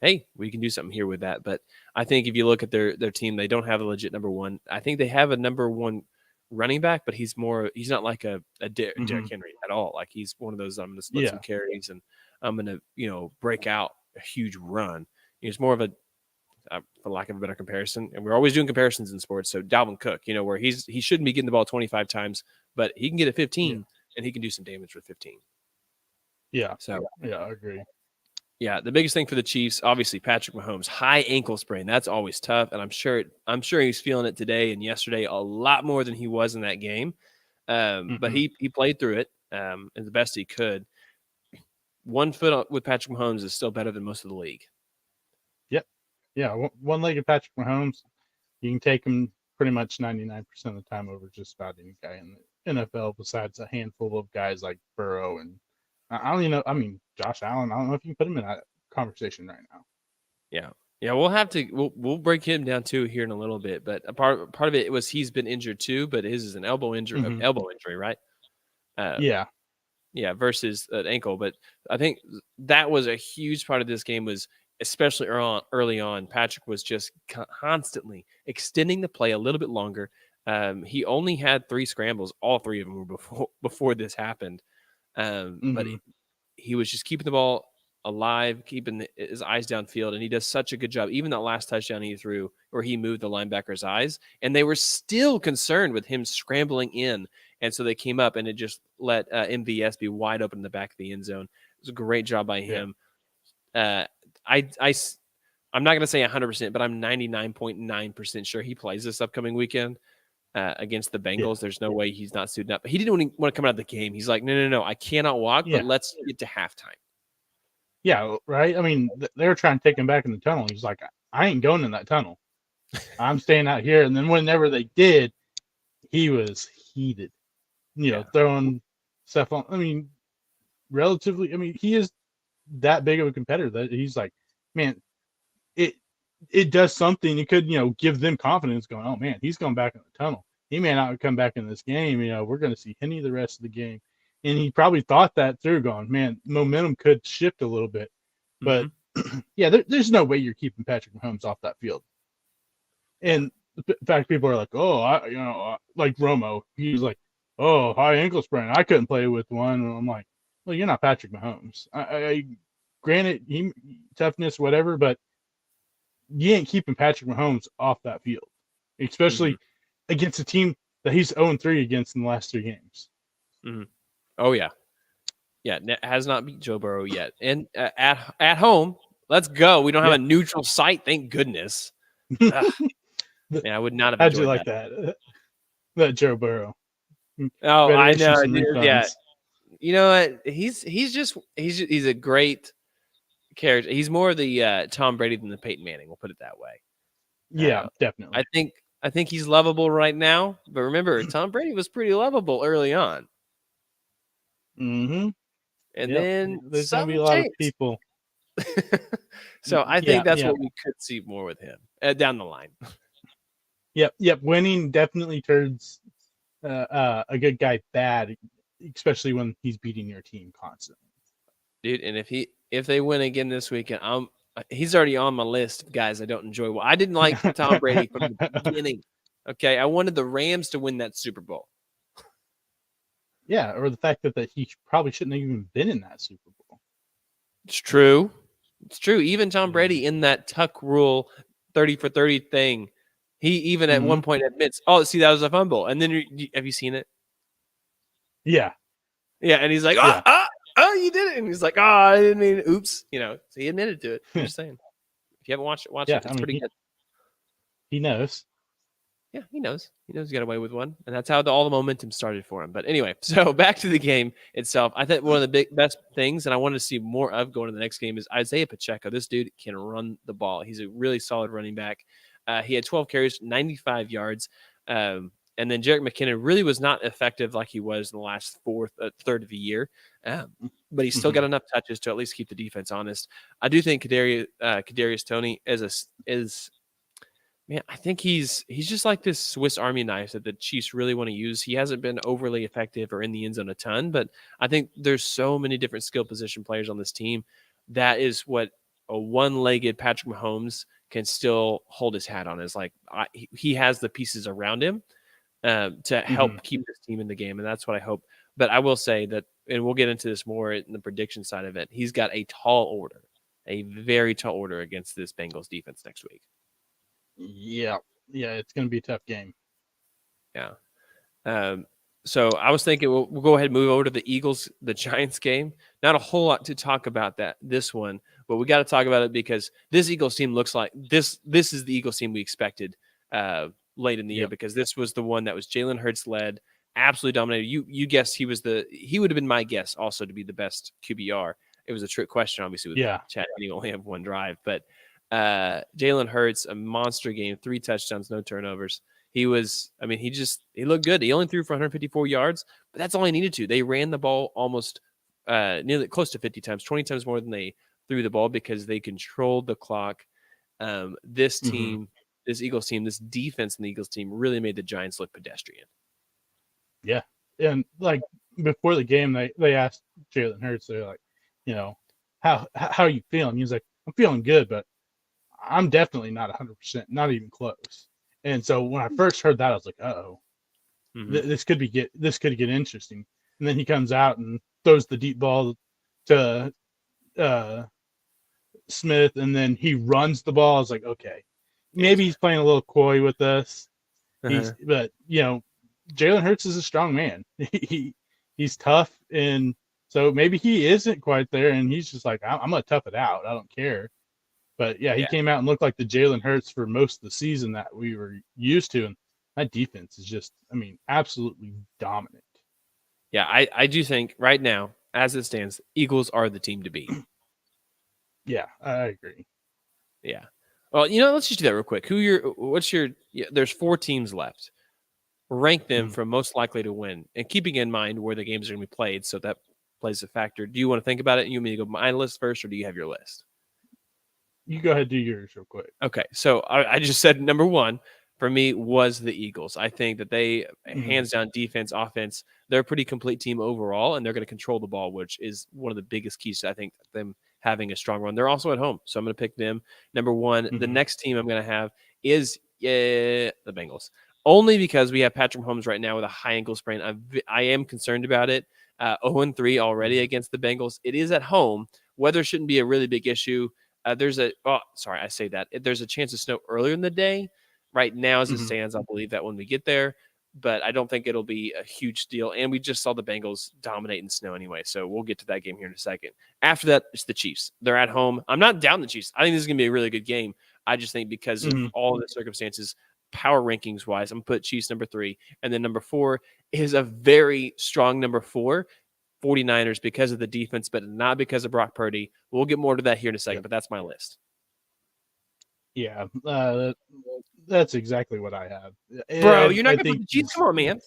hey, we can do something here with that. But I think if you look at their team, they don't have a legit number one. I think they have a number one running back, but he's not like a Derrick Henry at all. Like he's one of those, I'm going to split some Yeah. carries and I'm going to, break out a huge run. He's more of a, for lack of a better comparison, and we're always doing comparisons in sports. So Dalvin Cook, where he shouldn't be getting the ball 25 times, but he can get it 15 and he can do some damage with 15. Yeah. So yeah, I agree. yeah, the biggest thing for the Chiefs, obviously Patrick Mahomes, high ankle sprain. That's always tough, and I'm sure he's feeling it today and yesterday a lot more than he was in that game. But he played through it and the best he could. 1 foot with Patrick Mahomes is still better than most of the league. Yep. Yeah, one-legged Patrick Mahomes, you can take him pretty much 99% of the time over just about any guy in the NFL besides a handful of guys like Burrow and I don't even know. I mean, Josh Allen. I don't know if you can put him in that conversation right now. Yeah. We'll have to. We'll break him down too here in a little bit. But a part of it was he's been injured too, but his is an elbow injury. Elbow injury, right? Yeah. Versus an ankle. But I think that was a huge part of this game. Was especially early on, Patrick was just constantly extending the play a little bit longer. He only had 3 scrambles. All 3 of them were before this happened. But he was just keeping the ball alive, keeping his eyes downfield, and he does such a good job. Even that last touchdown he threw where he moved the linebacker's eyes, and they were still concerned with him scrambling in, and so they came up, and it just let MVS be wide open in the back of the end zone. It was a great job by him. I'm not going to say 100%, but I'm 99.9% sure he plays this upcoming weekend. Against the Bengals, there's no way he's not suiting up. He didn't even want to come out of the game. He's like, no, I cannot walk, but let's get to halftime. Yeah, right. I mean, they were trying to take him back in the tunnel. He's like, I ain't going in that tunnel. I'm staying out here. And then whenever they did, he was heated. Throwing stuff on. I mean, relatively. I mean, he is that big of a competitor that he's like, man, it does something. It could, give them confidence going, oh, man, he's going back in the tunnel. He may not come back in this game. We're going to see Henny the rest of the game. And he probably thought that through going, man, momentum could shift a little bit. But, yeah, there's no way you're keeping Patrick Mahomes off that field. And in fact, people are like, oh, like Romo. He was like, oh, high ankle sprain. I couldn't play with one. And I'm like, well, you're not Patrick Mahomes. I granted, toughness, whatever, but you ain't keeping Patrick Mahomes off that field, especially against a team that he's 0-3 against in the last 3 games. Oh, yeah. Yeah, has not beat Joe Burrow yet. And at home, let's go. We don't have a neutral site, thank goodness. Man, I would not have How'd enjoyed you like that? That Joe Burrow. Oh, I know. Yeah. You know what? He's a great character. He's more of the Tom Brady than the Peyton Manning. We'll put it that way. Yeah, definitely. I think he's lovable right now. But remember, Tom Brady was pretty lovable early on. And then there's going to be a lot of people. So I think that's what we could see more with him down the line. Yep. Winning definitely turns a good guy bad, especially when he's beating your team constantly. Dude, and if they win again this weekend, he's already on my list of guys I don't enjoy. Well, I didn't like Tom Brady from the beginning. Okay, I wanted the Rams to win that Super Bowl. Yeah, or the fact that he probably shouldn't have even been in that Super Bowl. It's true. Even Tom Brady in that tuck rule 30 for 30 thing, he even at one point admits, oh, see, that was a fumble. And then have you seen it? Yeah. Yeah, and he's like, oh, you did it. And he's like, oh, I didn't mean, oops. So he admitted to it. I'm just saying. If you haven't watched it, it. It's pretty good. He knows. Yeah, he knows. He knows he got away with one. And that's how all the momentum started for him. But anyway, so back to the game itself. I think one of the best things, and I want to see more of going to the next game, is Isaiah Pacheco. This dude can run the ball. He's a really solid running back. He had 12 carries, 95 yards. And then Jerick McKinnon really was not effective like he was in the last third of the year. But he's still got enough touches to at least keep the defense honest. I do think Kadarius Toney is man, I think he's just like this Swiss Army knife that the Chiefs really want to use. He hasn't been overly effective or in the end zone a ton, but I think there's so many different skill position players on this team. that is what a one-legged Patrick Mahomes can still hold his hat on. Is like he has the pieces around him to help keep this team in the game, and that's what I hope. But I will say that, and we'll get into this more in the prediction side of it. He's got a very tall order against this Bengals defense next week. Yeah, it's going to be a tough game. Yeah. So I was thinking we'll go ahead and move over to the Eagles, the Giants game. Not a whole lot to talk about this one, but we got to talk about it because this Eagles team looks like this is the Eagles team we expected late in the year, because this was the one that was Jalen Hurts led, absolutely dominated. You guessed he would have been my guess also to be the best QBR. It was a trick question, obviously, with Chad. You only have one drive, but Jalen Hurts, a monster game, 3 touchdowns, no turnovers. He looked good. He only threw for 154 yards, but that's all he needed to. They ran the ball almost nearly close to 50 times, 20 times more than they threw the ball, because they controlled the clock. This team, this Eagles team, this defense in the Eagles team really made the Giants look pedestrian. Yeah. And like before the game, they asked Jalen Hurts, they're like, how are you feeling? He was like, I'm feeling good, but I'm definitely not 100%, not even close. And so when I first heard that, I was like, uh-oh, this could get interesting. And then he comes out and throws the deep ball to Smith, and then he runs the ball. I was like, okay, maybe he's playing a little coy with us. But Jalen Hurts is a strong man. He's tough, and so maybe he isn't quite there, and he's just like, I'm gonna tough it out. I don't care. But he came out and looked like the Jalen Hurts for most of the season that we were used to, and that defense is just, absolutely dominant. Yeah, I do think right now, as it stands, Eagles are the team to beat. Yeah, I agree. Yeah. Well, let's just do that real quick. There's 4 teams left. Rank them from most likely to win, and keeping in mind where the games are going to be played, so that plays a factor. Do you want to think about it? You want me to go my list first, or do you have your list? You go ahead and do yours real quick. Okay, so I just said number 1 for me was the Eagles. I think that they, hands down, defense, offense, they're a pretty complete team overall, and they're going to control the ball, which is one of the biggest keys to, I think, them having a strong run. They're also at home, so I'm going to pick them. Number 1, the next team I'm going to have is the Bengals, only because we have Patrick Mahomes right now with a high ankle sprain. I am concerned about it. 0-3 already against the Bengals. It is at home. Weather shouldn't be a really big issue. There's a chance of snow earlier in the day. Right now, as it stands, I believe that when we get there, but I don't think it'll be a huge deal. And we just saw the Bengals dominate in snow anyway, so we'll get to that game here in a second. After that, it's the Chiefs. They're at home. I'm not down the Chiefs. I think this is going to be a really good game. I just think because of all the circumstances, power rankings wise, I'm going to put Chiefs number 3. And then number 4 is a very strong number 4. 49ers, because of the defense, but not because of Brock Purdy. We'll get more to that here in a second, but that's my list. Yeah, that's exactly what I have. Bro, you're not going to put the Chiefs? Come on, man.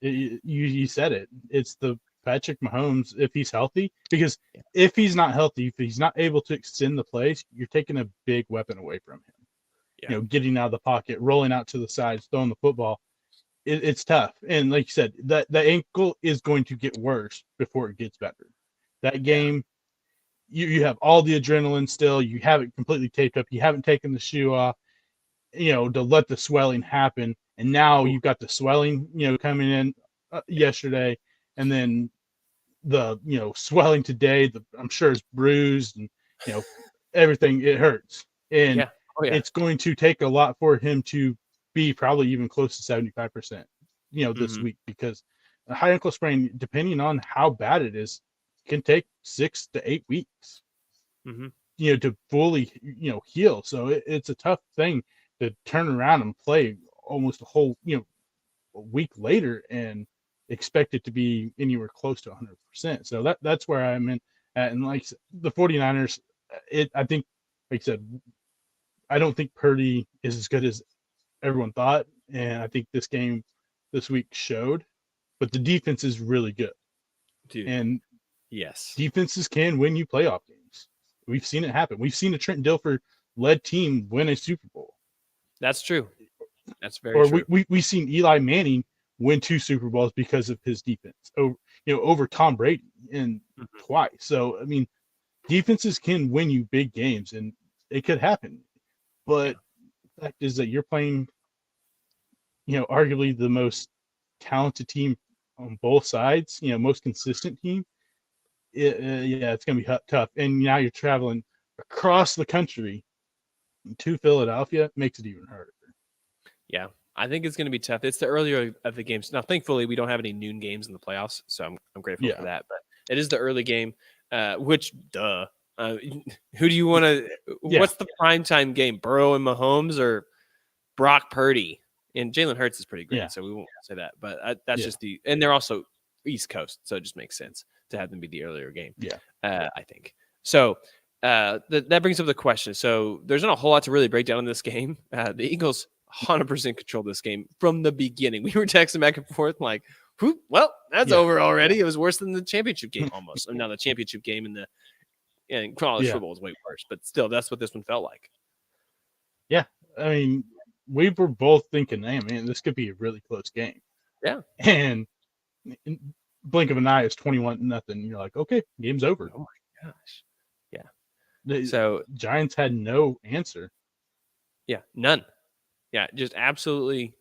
You said it. It's the Patrick Mahomes, if he's healthy, because if he's not healthy, if he's not able to extend the plays, you're taking a big weapon away from him. Yeah. Getting out of the pocket, rolling out to the sides, throwing the football. It's tough. And like you said, the ankle is going to get worse before it gets better. That game, you have all the adrenaline still. You have it completely taped up. You haven't taken the shoe off, to let the swelling happen. And now you've got the swelling, coming in yesterday. And then the, swelling today, I'm sure is bruised and, everything. It hurts. And it's going to take a lot for him to be probably even close to 75%, this week, because a high ankle sprain, depending on how bad it is, can take 6 to 8 weeks, to fully, heal. So it's a tough thing to turn around and play almost a whole, a week later and expect it to be anywhere close to 100%. So that's where I'm in at. And like the 49ers, I think, like I said, I don't think Purdy is as good as everyone thought, and I think this game this week showed, but the defense is really good. Dude. And yes, defenses can win you playoff games. We've seen it happen. We've seen a Trent Dilfer led team win a Super Bowl. That's true. That's very true. We've seen Eli Manning win 2 Super Bowls because of his defense. over Tom Brady and Mhm. twice. So I mean, defenses can win you big games, and it could happen. Yeah. But the fact is that you're playing, arguably the most talented team on both sides. Most consistent team. Yeah, it's gonna be tough. And now you're traveling across the country to Philadelphia, makes it even harder. Yeah. I think it's going to be tough. It's the earlier of the games. Now, thankfully, we don't have any noon games in the playoffs, so I'm grateful for Yeah, that. But it is the early game, which, duh. Who do you want to? yeah, What's the primetime game? Burrow and Mahomes or Brock Purdy? And Jalen Hurts is pretty great, yeah, so we won't say that. But that's yeah, just and they're also East Coast, so it just makes sense to have them be the earlier game. yeah. I think so. That brings up the question. So there's not a whole lot to really break down in this game. The Eagles 100% controlled this game from the beginning. We were texting back and forth like, well, that's Yeah, over already. It was worse than the championship game almost. Now the championship game in college yeah, football was way worse, but still, that's what this one felt like. yeah. I mean, we were both thinking, hey, man, this could be a really close game. Yeah. And in blink of an eye, it's 21-0. You're like, okay, game's over. Oh my gosh. Yeah. The So Giants had no answer. yeah, none. Yeah, just absolutely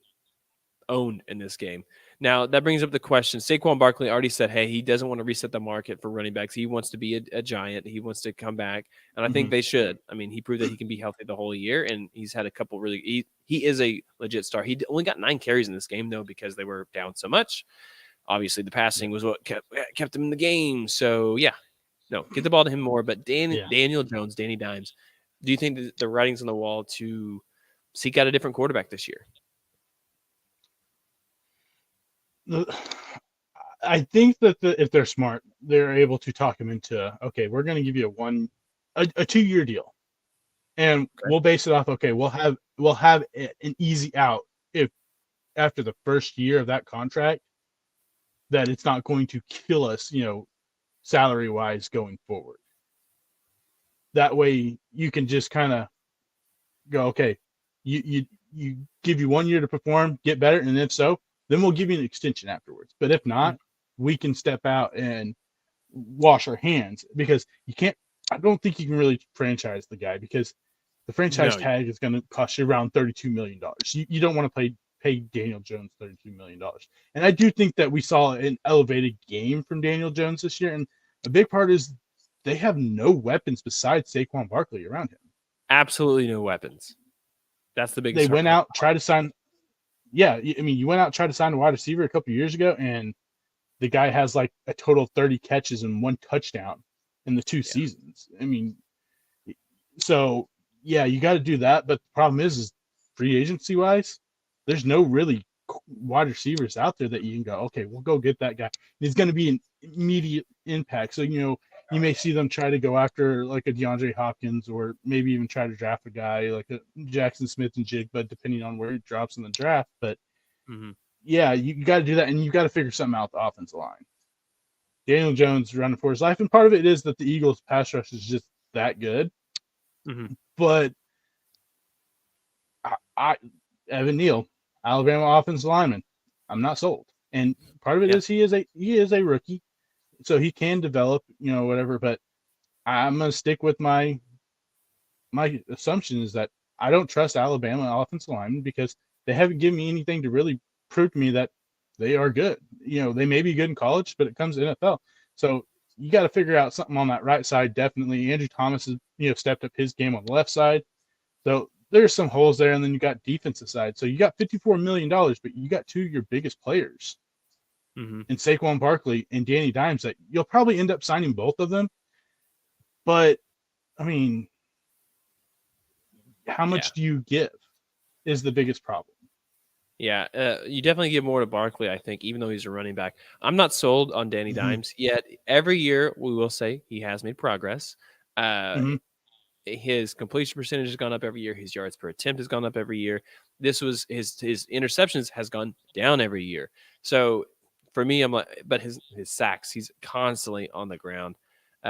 owned in this game. Now that brings up the question. Saquon Barkley already said, "Hey, he doesn't want to reset the market for running backs. He wants to be a giant. He wants to come back." And I think Mm-hmm. they should. I mean, he proved that he can be healthy the whole year, and he's had a couple really. He is a legit star. He only got 9 carries in this game though because they were down so much. Obviously, the passing was what kept him in the game. So yeah, no, get the ball to him more. But Yeah. Daniel Jones, Danny Dimes, do you think that the writing's on the wall to seek out a different quarterback this year? I think that if they're smart, they're able to talk him into, okay, we're going to give you a 2-year deal, and we'll base it off. Okay, we'll have an easy out if after the first year of that contract, that it's not going to kill us, salary wise going forward. That way, you can just kind of go, okay, you give you 1 year to perform, get better, and if so, then we'll give you an extension afterwards. But if not, we can step out and wash our hands, because you can't. I don't think you can really franchise the guy, because the franchise No. tag is going to cost you around $32 million. You don't want to pay Daniel Jones $32 million. And I do think that we saw an elevated game from Daniel Jones this year, and a big part is they have no weapons besides Saquon Barkley around him. Absolutely no weapons. That's the biggest They hurt. went out, tried to sign. Yeah, I mean, you went out, tried to sign a wide receiver a couple of years ago, and the guy has like a total of 30 catches and 1 touchdown in the 2 seasons. I mean, so yeah, you got to do that. But the problem is free agency wise, there's no really wide receivers out there that you can go, okay, we'll go get that guy. He's going to be an immediate impact. So, you may see them try to go after like a DeAndre Hopkins, or maybe even try to draft a guy like a Jackson Smith and Jigba, depending on where he drops in the draft. But yeah, you got to do that, and you got to figure something out the offensive line. Daniel Jones running for his life, and part of it is that the Eagles' pass rush is just that good. But Evan Neal, Alabama offensive lineman, I'm not sold. And part of it is he is a rookie, so he can develop, whatever. But I'm gonna stick with my assumption is that I don't trust Alabama offensive linemen, because they haven't given me anything to really prove to me that they are good. They may be good in college, but it comes to NFL. So you got to figure out something on that right side. Definitely, Andrew Thomas has stepped up his game on the left side. So there's some holes there, and then you got defensive side. So you got $54 million, but you got 2 of your biggest players in Saquon Barkley and Danny Dimes that you'll probably end up signing both of them. But I mean, how much do you give is the biggest problem. Yeah, you definitely give more to Barkley, I think, even though he's a running back. I'm not sold on Danny Dimes yet. Every year, we will say he has made progress. His completion percentage has gone up every year. His yards per attempt has gone up every year. This was his interceptions has gone down every year. So for me, I'm like, but his sacks, he's constantly on the ground.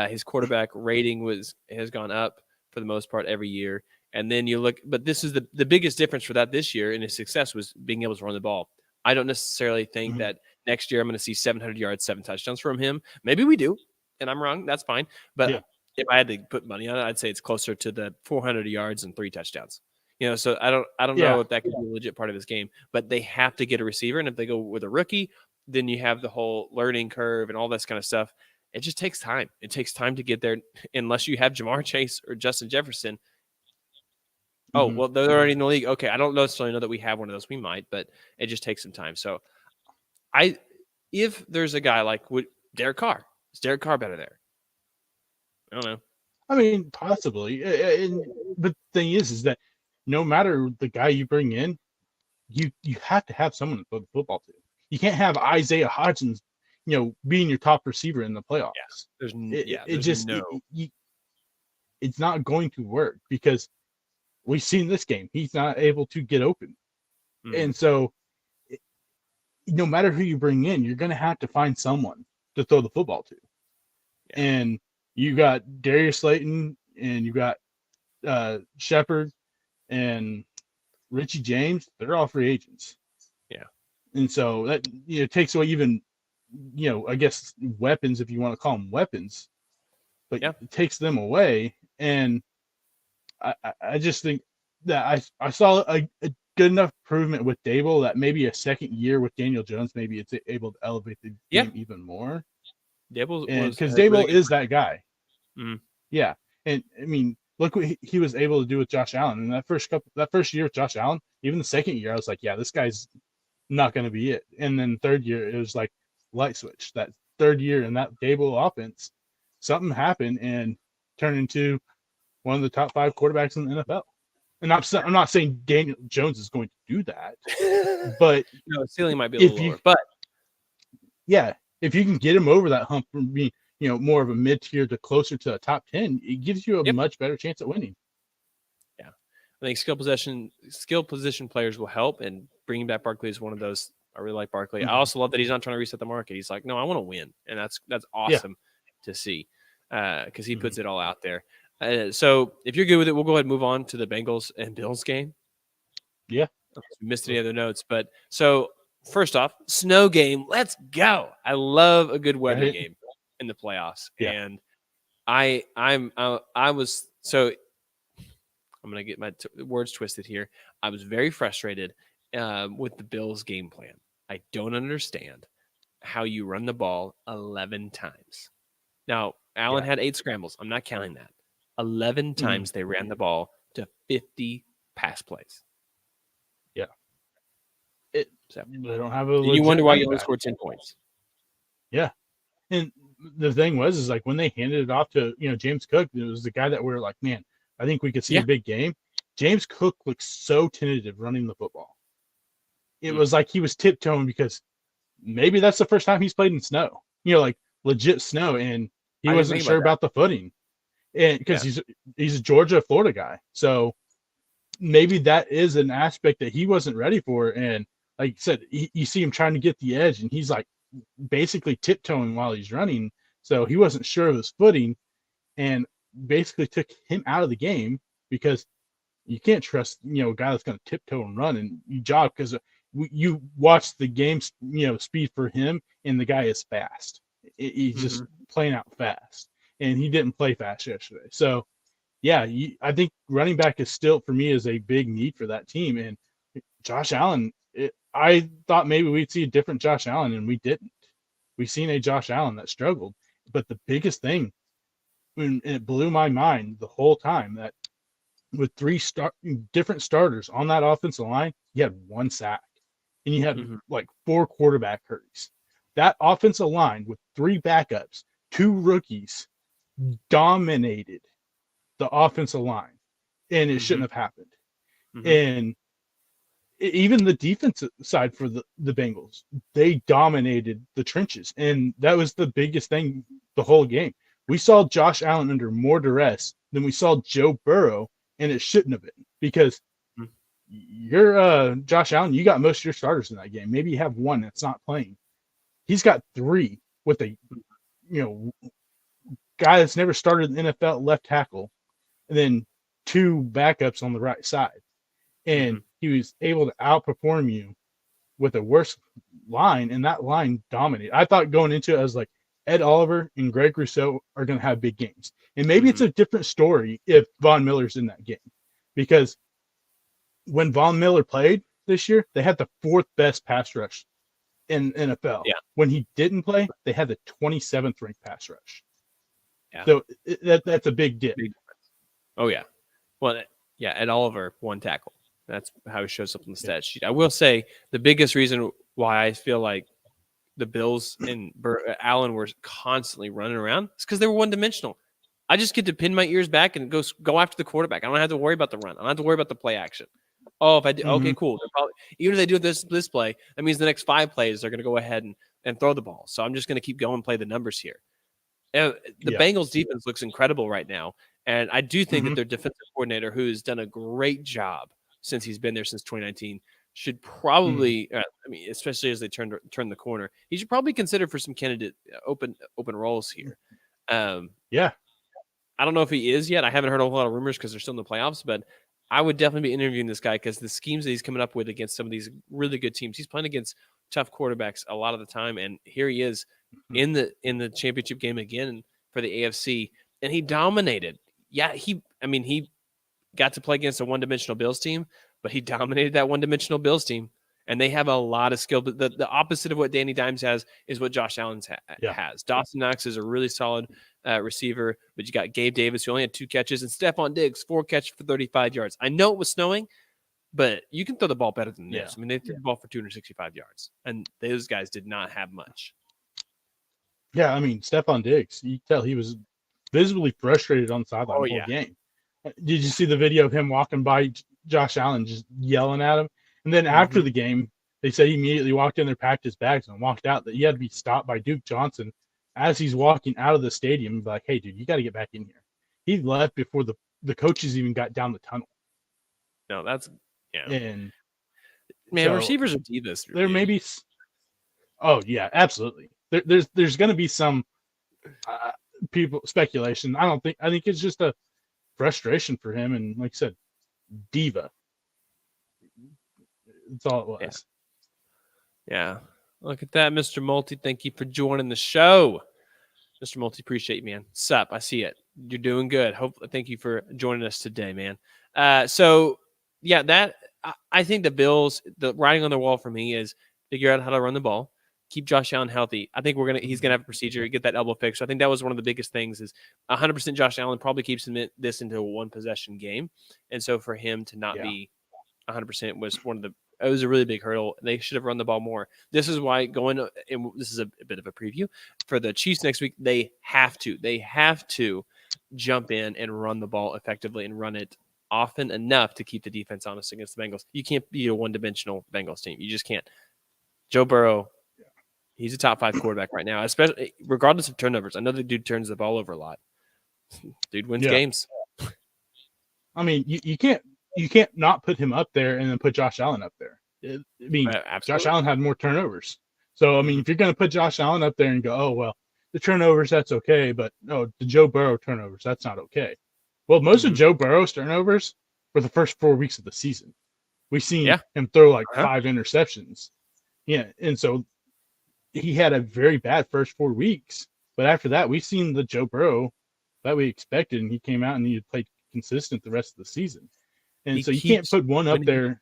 His quarterback rating has gone up for the most part every year. And then you look, but this is the biggest difference for that this year in his success was being able to run the ball. I don't necessarily think Mhm. that next year I'm going to see 700 yards, 7 touchdowns from him. Maybe we do, and I'm wrong. That's fine. But Yeah. if I had to put money on it, I'd say it's closer to the 400 yards and 3 touchdowns. So I don't know Yeah. if that could be a legit part of his game, but they have to get a receiver. And if they go with a rookie, then you have the whole learning curve and all this kind of stuff. It just takes time. It takes time to get there unless you have Jamar Chase or Justin Jefferson. Oh, Mhm. well, they're already in the league. Okay, I don't necessarily know that we have one of those. We might, but it just takes some time. So if there's a guy like Derek Carr, is Derek Carr better there? I don't know. I mean, possibly. But the thing is that no matter the guy you bring in, you have to have someone to throw the football to. You can't have Isaiah Hodgins, being your top receiver in the playoffs. It's not going to work because we've seen this game. He's not able to get open. And so no matter who you bring in, you're going to have to find someone to throw the football to. Yeah. And you got Darius Slayton and you got Shepard and Richie James. They're all free agents. Yeah. And so that takes away even, I guess weapons, if you want to call them weapons, but it takes them away. And I just think that I saw a good enough improvement with Dable that maybe a second year with Daniel Jones, maybe it's able to elevate the game even more. Dable because Dable is that guy. Mm. Yeah, and I mean, look what he was able to do with Josh Allen. And that first year with Josh Allen, even the second year, I was like, yeah, this guy's not going to be it. And then third year, it was like light switch. That third year in that Dable offense, something happened and turned into one of the top 5 quarterbacks in the NFL. And I'm not saying Daniel Jones is going to do that, but no, ceiling might be a little lower. But yeah, if you can get him over that hump from being, more of a mid-tier to closer to a top 10, it gives you a much better chance at winning. Yeah, I think skill position players will help, and bringing back Barkley is one of those. I really like Barkley. Mm-hmm. I also love that he's not trying to reset the market. He's like, no, I want to win, and that's awesome to see because he puts it all out there. So if you're good with it, we'll go ahead and move on to the Bengals and Bills game. Yeah. We missed any other notes, but so first off, snow game. Let's go. I love a good weather game in the playoffs. Yeah. And I was so I'm going to get my words twisted here. I was very frustrated with the Bills game plan. I don't understand how you run the ball 11 times. Now, Allen had 8 scrambles. I'm not counting that. 11 times they ran the ball to 50 pass plays. Yeah. They don't have a you wonder why you only scored 10 points. Yeah. And the thing is like when they handed it off to, James Cook, it was the guy that we were like, man, I think we could see a big game. James Cook looked so tentative running the football. It was like he was tiptoeing because maybe that's the first time he's played in snow, like legit snow. And he wasn't sure about the footing. And because he's a Georgia, Florida guy. So maybe that is an aspect that he wasn't ready for. And like you said, you see him trying to get the edge and he's like basically tiptoeing while he's running. So he wasn't sure of his footing and basically took him out of the game because you can't trust, a guy that's going to tiptoe and run and you jog because you watch the game, speed for him and the guy is fast. He's just playing out fast. And he didn't play fast yesterday. So, yeah, I think running back is still, for me, is a big need for that team. And Josh Allen, I thought maybe we'd see a different Josh Allen, and we didn't. We've seen a Josh Allen that struggled. But the biggest thing, and it blew my mind the whole time, that with 3 different starters on that offensive line, you had 1 sack. And you had, 4 quarterback hurries. That offensive line with 3 backups, 2 rookies, dominated the offensive line, and it shouldn't have happened. And even the defensive side for the Bengals, they dominated the trenches, and that was the biggest thing the whole game. We saw Josh Allen under more duress than we saw Joe Burrow, and it shouldn't have been because you're Josh Allen. You got most of your starters in that game. Maybe you have 1 that's not playing. He's got 3 with a guy that's never started in the NFL left tackle, and then 2 backups on the right side. And he was able to outperform you with a worse line, and that line dominated. I thought going into it, I was like, Ed Oliver and Greg Rousseau are going to have big games. And maybe it's a different story if Von Miller's in that game. Because when Von Miller played this year, they had the 4th best pass rush in NFL. Yeah. When he didn't play, they had the 27th ranked pass rush. Yeah. So that's a big dip. Oh, yeah. Well, yeah, Ed Oliver, 1 tackle. That's how he shows up on the stat sheet. I will say the biggest reason why I feel like the Bills and Allen were constantly running around is because they were one-dimensional. I just get to pin my ears back and go after the quarterback. I don't have to worry about the run. I don't have to worry about the play action. Oh, if I do, okay, cool. Even if they do this play, that means the next 5 plays they're going to go ahead and throw the ball. So I'm just going to keep going and play the numbers here. The Bengals defense looks incredible right now. And I do think that their defensive coordinator, who's done a great job since he's been there since 2019, should probably, especially as they turn the corner, he should probably consider for some candidate open roles here. Yeah. I don't know if he is yet. I haven't heard a whole lot of rumors because they're still in the playoffs, but I would definitely be interviewing this guy because the schemes that he's coming up with against some of these really good teams, he's playing against tough quarterbacks a lot of the time, and here he is in the championship game again for the AFC, and he dominated. Yeah, he got to play against a one-dimensional Bills team, but he dominated that one-dimensional Bills team, and they have a lot of skill. But the opposite of what Danny Dimes has is what Josh Allen has. Dawson Knox is a really solid receiver, but you got Gabe Davis, who only had 2 catches, and Stephon Diggs, 4 catches for 35 yards. I know it was snowing, but you can throw the ball better than this. I mean, they threw the ball for 265 yards, and those guys did not have much. Yeah, I mean, Stephon Diggs, you tell he was visibly frustrated on the sideline the whole game. Did you see the video of him walking by Josh Allen just yelling at him? And then after the game, they said he immediately walked in there, packed his bags, and walked out. That he had to be stopped by Duke Johnson as he's walking out of the stadium. Like, hey, dude, you got to get back in here. He left before the coaches even got down the tunnel. No, that's And man, so, receivers are divas. There may be. Oh yeah, absolutely. There's going to be some people speculation. I think it's just a frustration for him, and like I said, diva. That's all it was. Yeah. Look at that, Mr. Multi. Thank you for joining the show. Mr. Multi, appreciate you, man. Sup, I see it. You're doing good. Thank you for joining us today, man. So yeah, that I think the Bills, the writing on the wall for me is figure out how to run the ball, keep Josh Allen healthy. I think he's gonna have a procedure, get that elbow fixed. So I think that was one of the biggest things is 100% Josh Allen probably keeps this into a 1-possession game, and so for him to not be 100% was it was a really big hurdle. They should have run the ball more. This is why and this is a bit of a preview for the Chiefs next week. They have to jump in and run the ball effectively and run it often enough to keep the defense honest against the Bengals. You can't be a one-dimensional Bengals team. You just can't. Joe Burrow, he's a top 5 quarterback right now, especially regardless of turnovers. I know the dude turns the ball over a lot. Dude wins games. I mean, you can't not put him up there and then put Josh Allen up there. I mean, Josh Allen had more turnovers. So, I mean, if you're going to put Josh Allen up there and go, oh, well, the turnovers, that's okay. But no, the Joe Burrow turnovers, that's not okay. Well, most of Joe Burrow's turnovers were the first 4 weeks of the season. We've seen him throw like 5 interceptions. Yeah. And so he had a very bad first 4 weeks. But after that, we've seen the Joe Burrow that we expected. And he came out and he played consistent the rest of the season. And so you can't put one up there.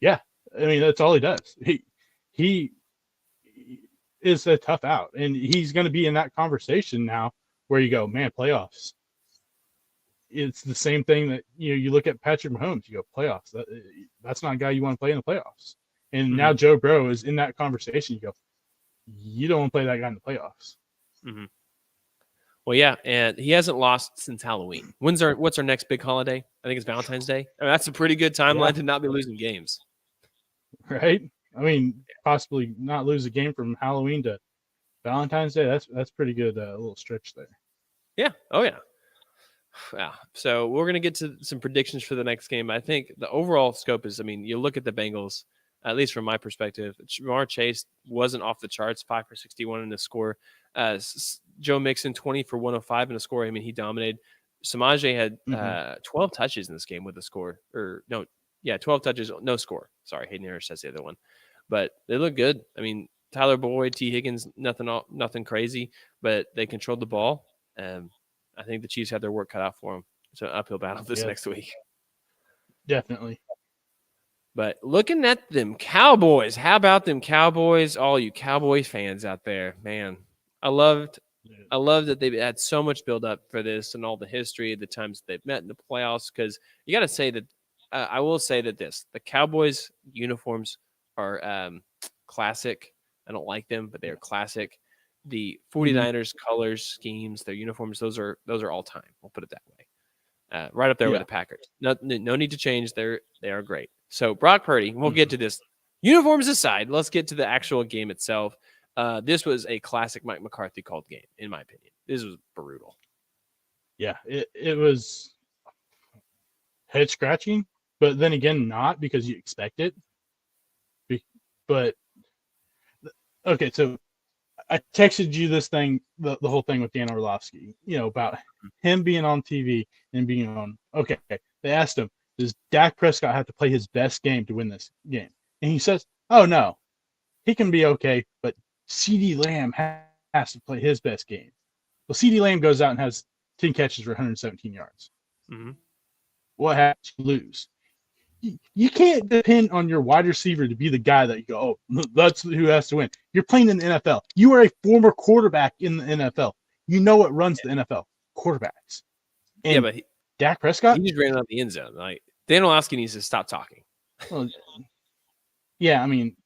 Yeah. I mean, that's all he does. He is a tough out. And he's going to be in that conversation now where you go, man, playoffs. It's the same thing that, you look at Patrick Mahomes, you go, playoffs. That's not a guy you want to play in the playoffs. And now Joe Burrow is in that conversation. You go, you don't want to play that guy in the playoffs. Mm-hmm. Well, yeah, and he hasn't lost since Halloween. What's our next big holiday? I think it's Valentine's Day. I mean, that's a pretty good timeline to not be losing games. Right? I mean, possibly not lose a game from Halloween to Valentine's Day. That's pretty good little stretch there. Yeah. Oh, yeah. Yeah. So we're going to get to some predictions for the next game. I think the overall scope is, I mean, you look at the Bengals, at least from my perspective, Jamar Chase wasn't off the charts, 5 for 61 in the score. Joe Mixon, 20 for 105 in a score. I mean, he dominated. Samaje had 12 touches in this game with a score. Or no, Yeah, 12 touches, no score. Sorry, Hayden Harris says the other one. But they look good. I mean, Tyler Boyd, T. Higgins, nothing crazy, but they controlled the ball. I think the Chiefs had their work cut out for them. It's an uphill battle this next week. Definitely. But looking at them Cowboys, how about them Cowboys? All you Cowboys fans out there, man, I loved that they've had so much build up for this and all the history, the times they've met in the playoffs. Because you got to say that I will say that the Cowboys uniforms are classic. I don't like them, but they're classic. The 49ers colors, schemes, their uniforms, those are all time. We'll put it that way. Right up there with the Packers. No need to change. They are great. So Brock Purdy, we'll get to this. Uniforms aside, let's get to the actual game itself. This was a classic Mike McCarthy called game, in my opinion. This was brutal. Yeah, it was head scratching, but then again, not because you expect it. But okay, so I texted you this thing, the whole thing with Dan Orlovsky, about him being on TV and being on. Okay, they asked him, does Dak Prescott have to play his best game to win this game? And he says, oh, no, he can be okay, but CeeDee Lamb has to play his best game. Well, CeeDee Lamb goes out and has 10 catches for 117 yards. Mm-hmm. What happens? You lose. You can't depend on your wide receiver to be the guy that you go, oh, that's who has to win. You're playing in the NFL. You are a former quarterback in the NFL. You know what runs the NFL. Quarterbacks. And but Dak Prescott? He just ran out the end zone. Like, Dan Orlovsky needs to stop talking. Well, yeah, I mean,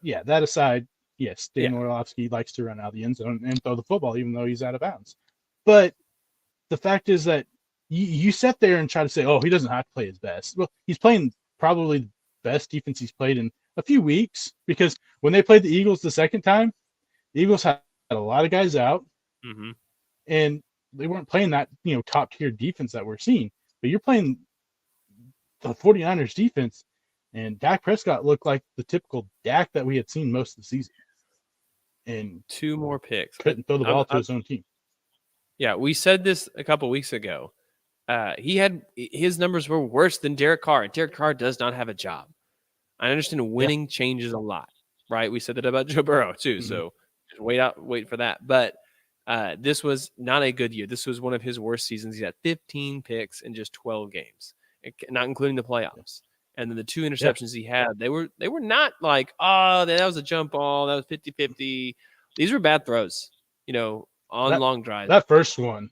yeah, that aside, yes, Dan Orlovsky likes to run out of the end zone and throw the football even though he's out of bounds. But the fact is that you sit there and try to say, oh, he doesn't have to play his best. Well, he's playing probably the best defense he's played in a few weeks, because when they played the Eagles the second time, the Eagles had a lot of guys out, and they weren't playing that top-tier defense that we're seeing. But you're playing the 49ers defense, and Dak Prescott looked like the typical Dak that we had seen most of the season. And 2 more picks. Couldn't throw the ball to his own team. Yeah, we said this a couple weeks ago. His numbers were worse than Derek Carr, and Derek Carr does not have a job. I understand winning changes a lot, right? We said that about Joe Burrow too. So just wait for that. But this was not a good year. This was one of his worst seasons. He had 15 picks in just 12 games, not including the playoffs. And then the 2 interceptions he had, they were not like, oh, that was a jump ball, that was 50-50. These were bad throws, on long drives. That first one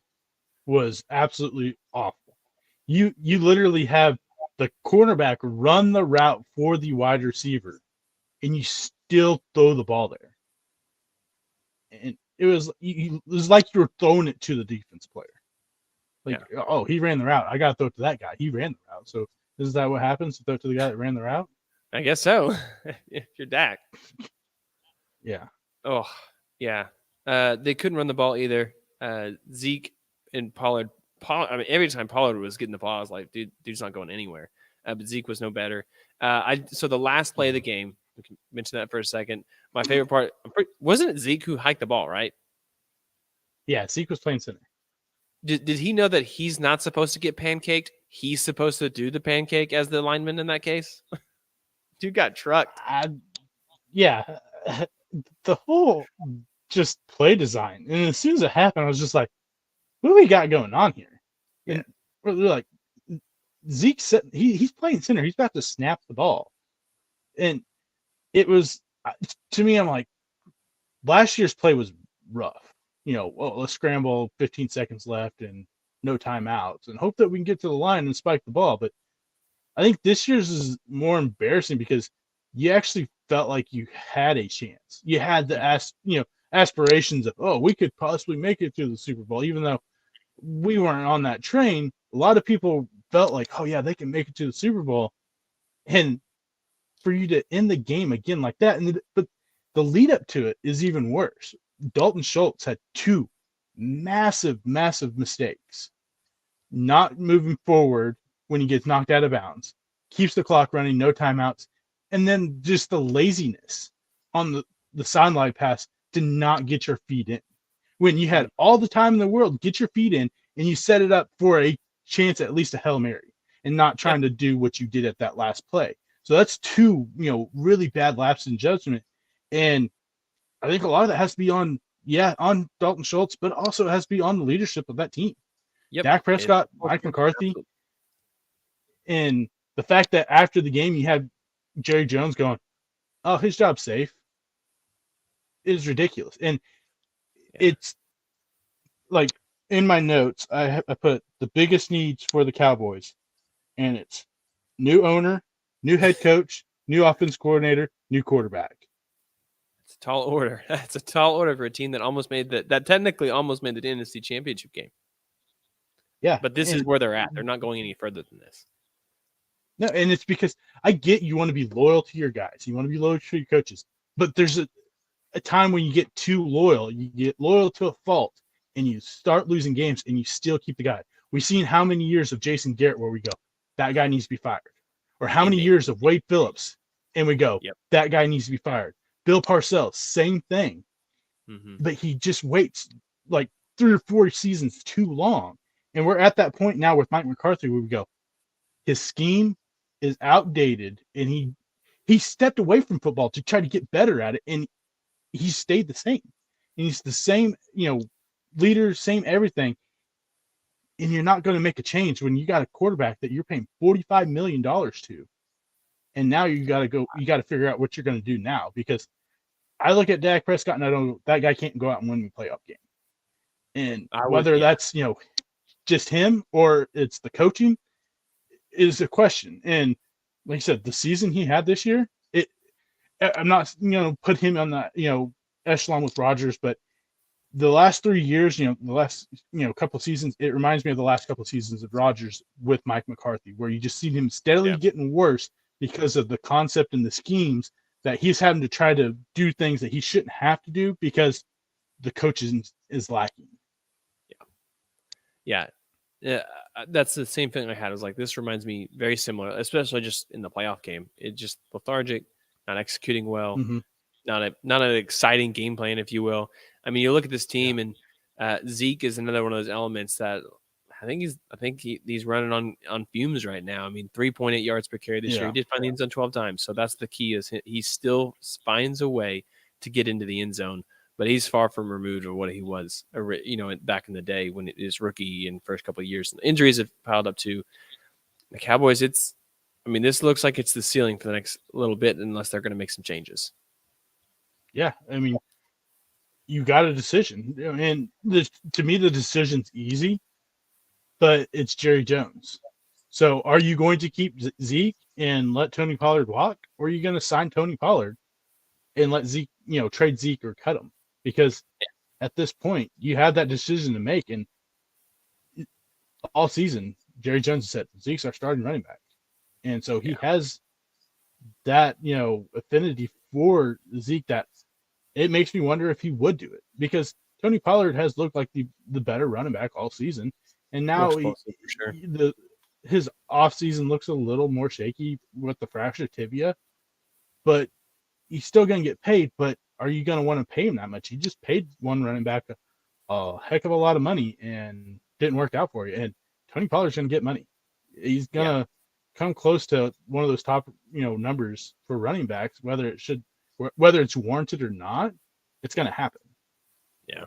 was absolutely awful. You literally have the cornerback run the route for the wide receiver, and you still throw the ball there. And it was like you were throwing it to the defense player. Oh, he ran the route. I got to throw it to that guy. He ran the route. So is that what happens? To throw it to the guy that ran the route? I guess so. If you're Dak. Yeah. Oh, yeah. They couldn't run the ball either. Zeke and Pollard. I mean, every time Pollard was getting the ball, I was like, dude's not going anywhere. But Zeke was no better. So the last play of the game, we can mention that for a second. My favorite part, wasn't it Zeke who hiked the ball, right? Yeah, Zeke was playing center. Did he know that he's not supposed to get pancaked? He's supposed to do the pancake as the lineman in that case? Dude got trucked. Yeah. The whole just play design. And as soon as it happened, I was just like, what do we got going on here? Yeah. And we're like, Zeke said he's playing center. He's about to snap the ball. And it was, to me, I'm like, last year's play was rough. Let's scramble, 15 seconds left and no timeouts and hope that we can get to the line and spike the ball. But I think this year's is more embarrassing because you actually felt like you had a chance. You had the aspirations of, oh, we could possibly make it to the Super Bowl, even though we weren't on that train. A lot of people felt like, oh yeah, they can make it to the Super Bowl. And for you to end the game again like that, but the lead up to it is even worse. Dalton Schultz had 2 massive mistakes. Not moving forward when he gets knocked out of bounds, keeps the clock running, no timeouts, and then just the laziness on the sideline pass to not get your feet in. When you had all the time in the world, get your feet in, and you set it up for a chance at least a Hail Mary. and not trying to do what you did at that last play. So that's two, really bad lapses in judgment. And I think a lot of that has to be on Dalton Schultz, but also has to be on the leadership of that team. Yep. Dak Prescott, Mike McCarthy, Absolutely. and the fact that after the game you had Jerry Jones going, "Oh, his job's safe," is ridiculous. And it's like in my notes, I put the biggest needs for the Cowboys, and it's new owner, new head coach, new offense coordinator, new quarterback. It's a tall order. It's a tall order for a team that almost made that technically almost made the NFC Championship game. Yeah. But this is where they're at. They're not going any further than this. No, and it's because I get you want to be loyal to your guys. You want to be loyal to your coaches. But there's a time when you get too loyal. You get loyal to a fault, and you start losing games, and you still keep the guy. We've seen how many years of Jason Garrett where we go, that guy needs to be fired. Or how many years of Wade Phillips, and we go, that guy needs to be fired. Bill Parcells, same thing. Mm-hmm. But he just waits like 3 or 4 seasons too long. And we're at that point now with Mike McCarthy where we go, his scheme is outdated, and he stepped away from football to try to get better at it, and he stayed the same. And he's the same, leader, same everything. And you're not going to make a change when you got a quarterback that you're paying $45 million to. And now you got to figure out what you're going to do now, because I look at Dak Prescott and I don't, that guy can't go out and win me a playoff game. And whether that's, just him or it's the coaching is a question. And like I said, the season he had this year, I'm not, put him on that, echelon with Rodgers, but the last 3 years, the last, couple of seasons, it reminds me of the last couple of seasons of Rodgers with Mike McCarthy, where you just see him steadily getting worse because of the concept and the schemes that he's having to try to do things that he shouldn't have to do because the coaching is lacking. Yeah. That's the same thing I had. I was like, this reminds me very similar, especially just in the playoff game. It just lethargic, not executing well, not an exciting game plan, if you will. I mean, you look at this team, and Zeke is another one of those elements that I think he's running on fumes right now. I mean, 3.8 yards per carry this year. He did find the end zone 12 times, so that's the key. Is he still finds a way to get into the end zone, but he's far from removed of what he was, back in the day when it is rookie and first couple of years. And the injuries have piled up to the Cowboys. This looks like it's the ceiling for the next little bit, unless they're going to make some changes. Yeah, I mean, you got a decision, and to me, the decision's easy, but it's Jerry Jones. So, are you going to keep Zeke and let Tony Pollard walk, or are you going to sign Tony Pollard and let Zeke, trade Zeke or cut him? Because at this point, you have that decision to make, and all season, Jerry Jones said Zeke's our starting running back, and so he has that affinity for Zeke that it makes me wonder if he would do it, because Tony Pollard has looked like the better running back all season, and now his offseason looks a little more shaky with the fractured tibia, but he's still going to get paid. But are you going to want to pay him that much? You just paid one running back a heck of a lot of money and didn't work out for you. And Tony Pollard's going to get money. He's going to come close to one of those top, numbers for running backs, whether it's warranted or not. It's going to happen. Yeah.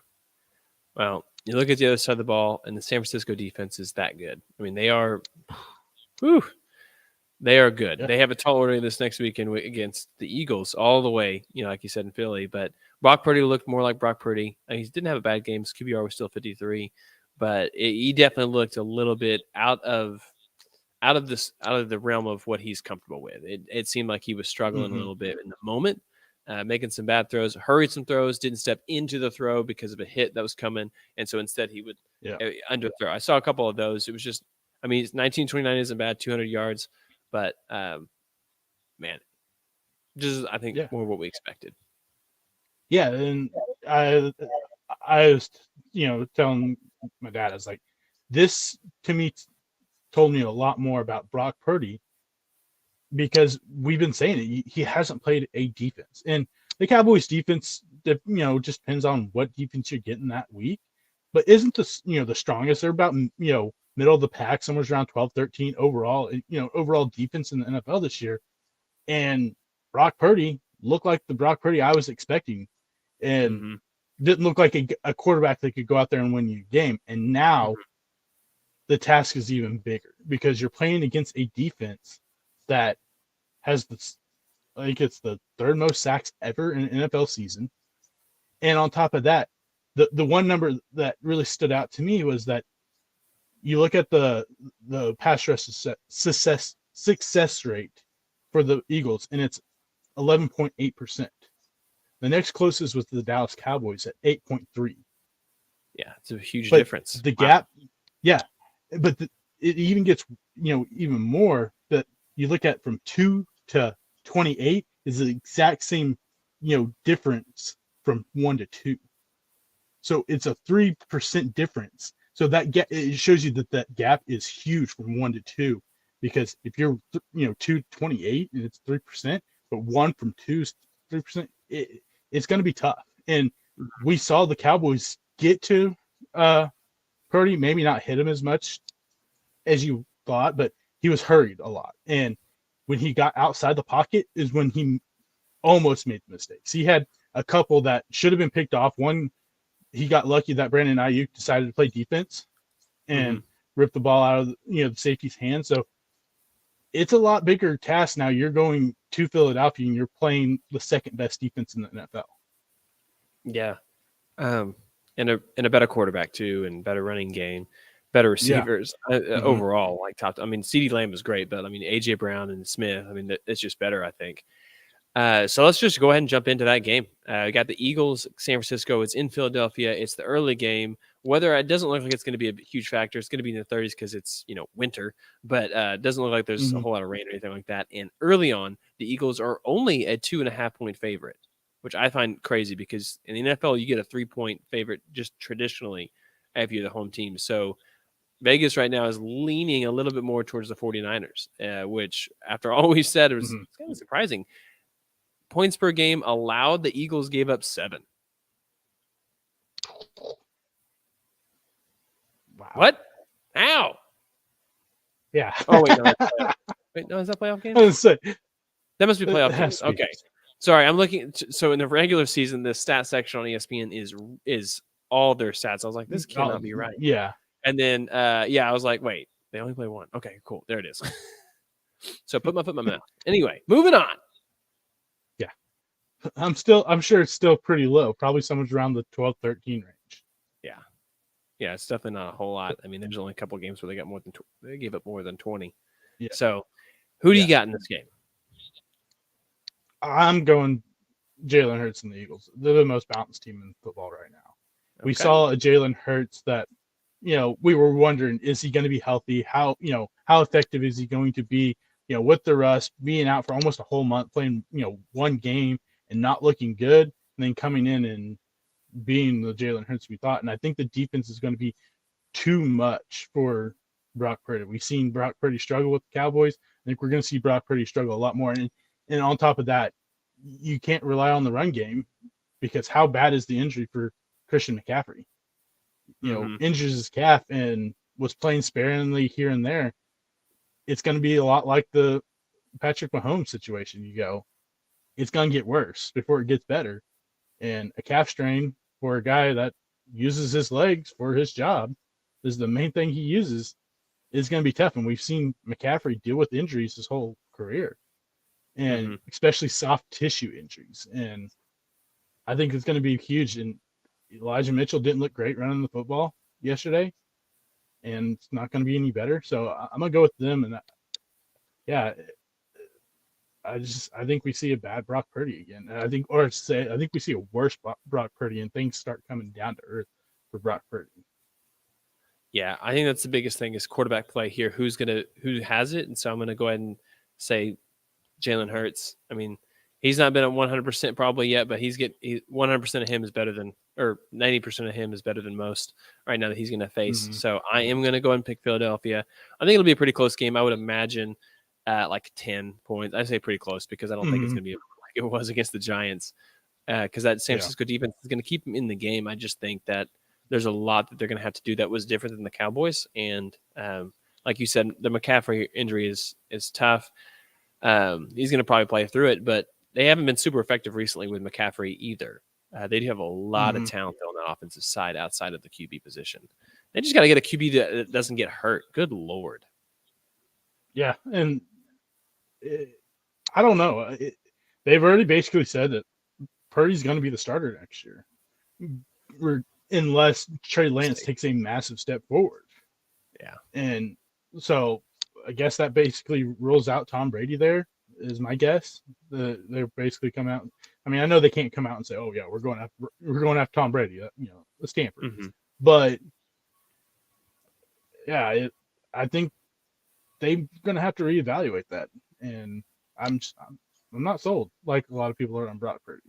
Well, you look at the other side of the ball, and the San Francisco defense is that good. I mean, they are good. Yeah. They have a tall order this next weekend against the Eagles all the way, like you said, in Philly. But Brock Purdy looked more like Brock Purdy. He didn't have a bad game. His QBR was still 53, but he definitely looked a little bit out of the realm of what he's comfortable with. It seemed like he was struggling a little bit in the moment, making some bad throws, hurried some throws, didn't step into the throw because of a hit that was coming, and so instead he would underthrow. I saw a couple of those. It was just, 1929 isn't bad, 200 yards, but man, just I think more what we expected. Yeah, and I was telling my dad, I was like, this to me told me a lot more about Brock Purdy, because we've been saying it. He hasn't played a defense, and the Cowboys defense, just depends on what defense you're getting that week. But isn't the strongest? They're about middle of the pack, somewhere around 12, 13 overall, overall defense in the NFL this year. And Brock Purdy looked like the Brock Purdy I was expecting, and didn't look like a quarterback that could go out there and win you a game. And now the task is even bigger because you're playing against a defense that has I think it's the third most sacks ever in an NFL season. And on top of that, the one number that really stood out to me was that you look at the pass rush success rate for the Eagles, and it's 11.8%. The next closest was the Dallas Cowboys at 8.3. Yeah, it's a huge difference. The gap, yeah, but it even gets even more. That you look at from 2 to 28 is the exact same difference from 1 to 2. So it's a 3% difference. So that it shows you that gap is huge from 1 to 2, because if you're 2 to 28 and it's 3%, but 1 from 2 is 3%, it's going to be tough. And we saw the Cowboys get to Purdy, maybe not hit him as much as you thought, but he was hurried a lot. And when he got outside the pocket is when he almost made the mistakes. He had a couple that should have been picked off. One, he got lucky that Brandon Ayuk decided to play defense and ripped the ball out of the safety's hand. So it's a lot bigger task now. You're going to Philadelphia and you're playing the second best defense in the NFL. Yeah. And a better quarterback too, and better running game, better receivers overall. Like CeeDee Lamb is great, but AJ Brown and Smith, it's just better, I think. So let's just go ahead and jump into that game. We got the Eagles, San Francisco. It's in Philadelphia. It's the early game. Weather, it doesn't look like it's going to be a huge factor. It's going to be in the 30s because it's winter, but it doesn't look like there's a whole lot of rain or anything like that. And early on, the Eagles are only a 2.5-point favorite, which I find crazy because in the NFL you get a 3-point favorite just traditionally if you're the home team. So Vegas right now is leaning a little bit more towards the 49ers, which after all we said, it was kind of surprising. Points per game allowed, the Eagles gave up 7. Wow. What? How? Yeah. Oh, wait, no, is that playoff game? That must be playoff games. Okay. Sorry, I'm looking. So in the regular season, the stat section on ESPN is all their stats. I was like, this cannot be right. Yeah. And then, I was like, wait, they only play 1. Okay, cool. There it is. So put my foot in my mouth. Anyway, moving on. Yeah. I'm sure it's still pretty low. Probably somewhere around the 12, 13 range. Yeah. Yeah, it's definitely not a whole lot. There's only a couple of games where they gave up more than 20. Yeah. So who do you got in this game? I'm going Jalen Hurts and the Eagles. They're the most balanced team in football right now. Okay. We saw a Jalen Hurts that, we were wondering, is he going to be healthy? How effective is he going to be, with the rust, being out for almost a whole month, playing, one game and not looking good, and then coming in and being the Jalen Hurts we thought. And I think the defense is going to be too much for Brock Purdy. We've seen Brock Purdy struggle with the Cowboys. I think we're going to see Brock Purdy struggle a lot more. And on top of that, you can't rely on the run game because how bad is the injury for Christian McCaffrey? Injures his calf and was playing sparingly here and there. It's going to be a lot like the Patrick Mahomes situation. It's going to get worse before it gets better. And a calf strain for a guy that uses his legs for his job, is the main thing he uses, is going to be tough. And we've seen McCaffrey deal with injuries his whole career, and especially soft tissue injuries. And I think it's going to be huge. And Elijah Mitchell didn't look great running the football yesterday, and it's not going to be any better. So I'm going to go with them. And I think we see a bad Brock Purdy again. And I think we see a worse Brock Purdy, and things start coming down to earth for Brock Purdy. Yeah, I think that's the biggest thing is quarterback play here. Who has it? And so I'm going to go ahead and say Jalen Hurts. He's not been at 100% probably yet, but 100% of him is better than, or 90% of him is better than most right now that he's going to face. So I am going to go ahead and pick Philadelphia. I think it'll be a pretty close game. I would imagine like 10 points. I say pretty close because I don't think it's going to be like it was against the Giants because that San Francisco defense is going to keep them in the game. I just think that there's a lot that they're going to have to do that was different than the Cowboys. And like you said, the McCaffrey injury is tough. He's going to probably play through it, but they haven't been super effective recently with McCaffrey either. They do have a lot of talent on the offensive side outside of the QB position. They just got to get a QB that doesn't get hurt. Good Lord. Yeah, and I don't know. They've already basically said that Purdy's going to be the starter next year, unless Trey Lance takes a massive step forward. Yeah, and so I guess that basically rules out Tom Brady. There is my guess. They're basically come out. I mean, I know they can't come out and say, "Oh yeah, we're going after Tom Brady," the Stanford. mm-hmm. But yeah, I think they're going to have to reevaluate that, and I'm not sold like a lot of people are on Brock Purdy.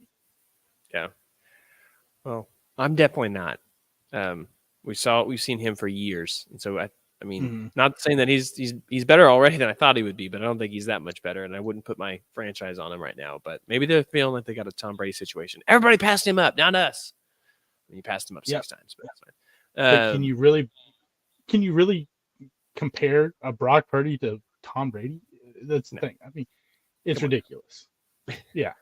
Yeah. Well, I'm definitely not. We've seen him for years, and so I mean, not saying that he's better already than I thought he would be, but I don't think he's that much better, and I wouldn't put my franchise on him right now. But maybe they're feeling like they got a Tom Brady situation. Everybody passed him up, not us. And he passed him up 6 times, but that's fine. But can you really compare a Brock Purdy to Tom Brady? That's the thing. I mean, it's ridiculous. Yeah.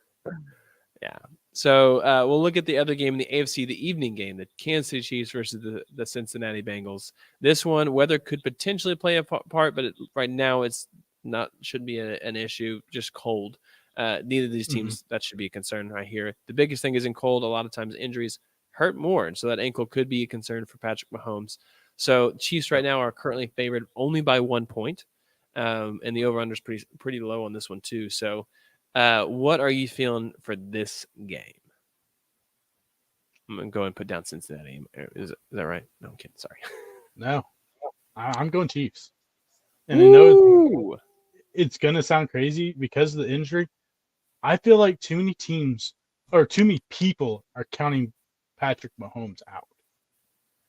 Yeah. So we'll look at the other game in the AFC, the evening game, the Kansas City Chiefs versus the Cincinnati Bengals. This one, weather could potentially play a part, but right now it's not, shouldn't be an issue, just cold. Neither of these teams, that should be a concern right here. The biggest thing isn't cold. A lot of times injuries hurt more, and so that ankle could be a concern for Patrick Mahomes. So Chiefs right now are currently favored only by 1 point, and the over-under is pretty low on this one too. So what are you feeling for this game? I'm going to go and put down Cincinnati. Is that right? No, I'm kidding. Sorry. No, I'm going Chiefs. And I know it's going to sound crazy because of the injury. I feel like too many teams or too many people are counting Patrick Mahomes out.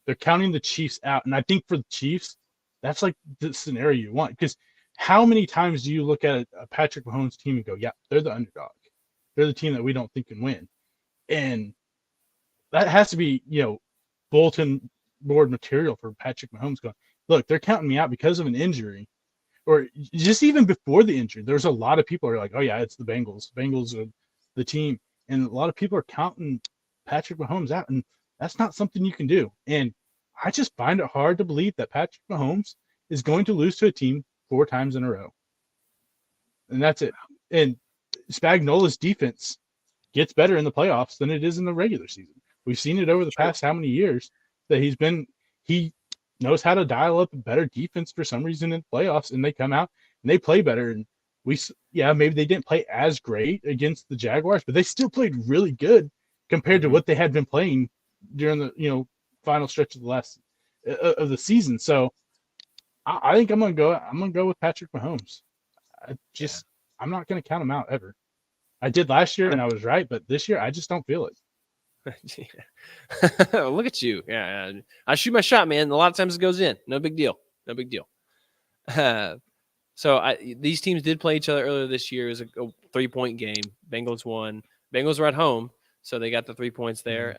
They're counting the Chiefs out. And I think for the Chiefs, that's like the scenario you want. Because how many times do you look at a Patrick Mahomes team and go, yeah, they're the underdog. They're the team that we don't think can win. And that has to be, bulletin board material for Patrick Mahomes going, look, they're counting me out because of an injury. Or just even before the injury, there's a lot of people who are like, oh, yeah, it's the Bengals. Bengals are the team. And a lot of people are counting Patrick Mahomes out. And that's not something you can do. And I just find it hard to believe that Patrick Mahomes is going to lose to a team 4 times in a row. And that's it. And Spagnuolo's defense gets better in the playoffs than it is in the regular season. We've seen it over the past how many years that he knows how to dial up a better defense for some reason in playoffs, and they come out and they play better. And maybe they didn't play as great against the Jaguars, but they still played really good compared to what they had been playing during the final stretch of the season. So I think I'm gonna go with Patrick Mahomes. I'm not gonna count him out ever. I did last year and I was right, but this year I just don't feel it. Look at you. Yeah, I shoot my shot, man. A lot of times it goes in. No big deal. So these teams did play each other earlier this year. It was a 3-point game. Bengals won. Bengals were at home, so they got the 3 points there.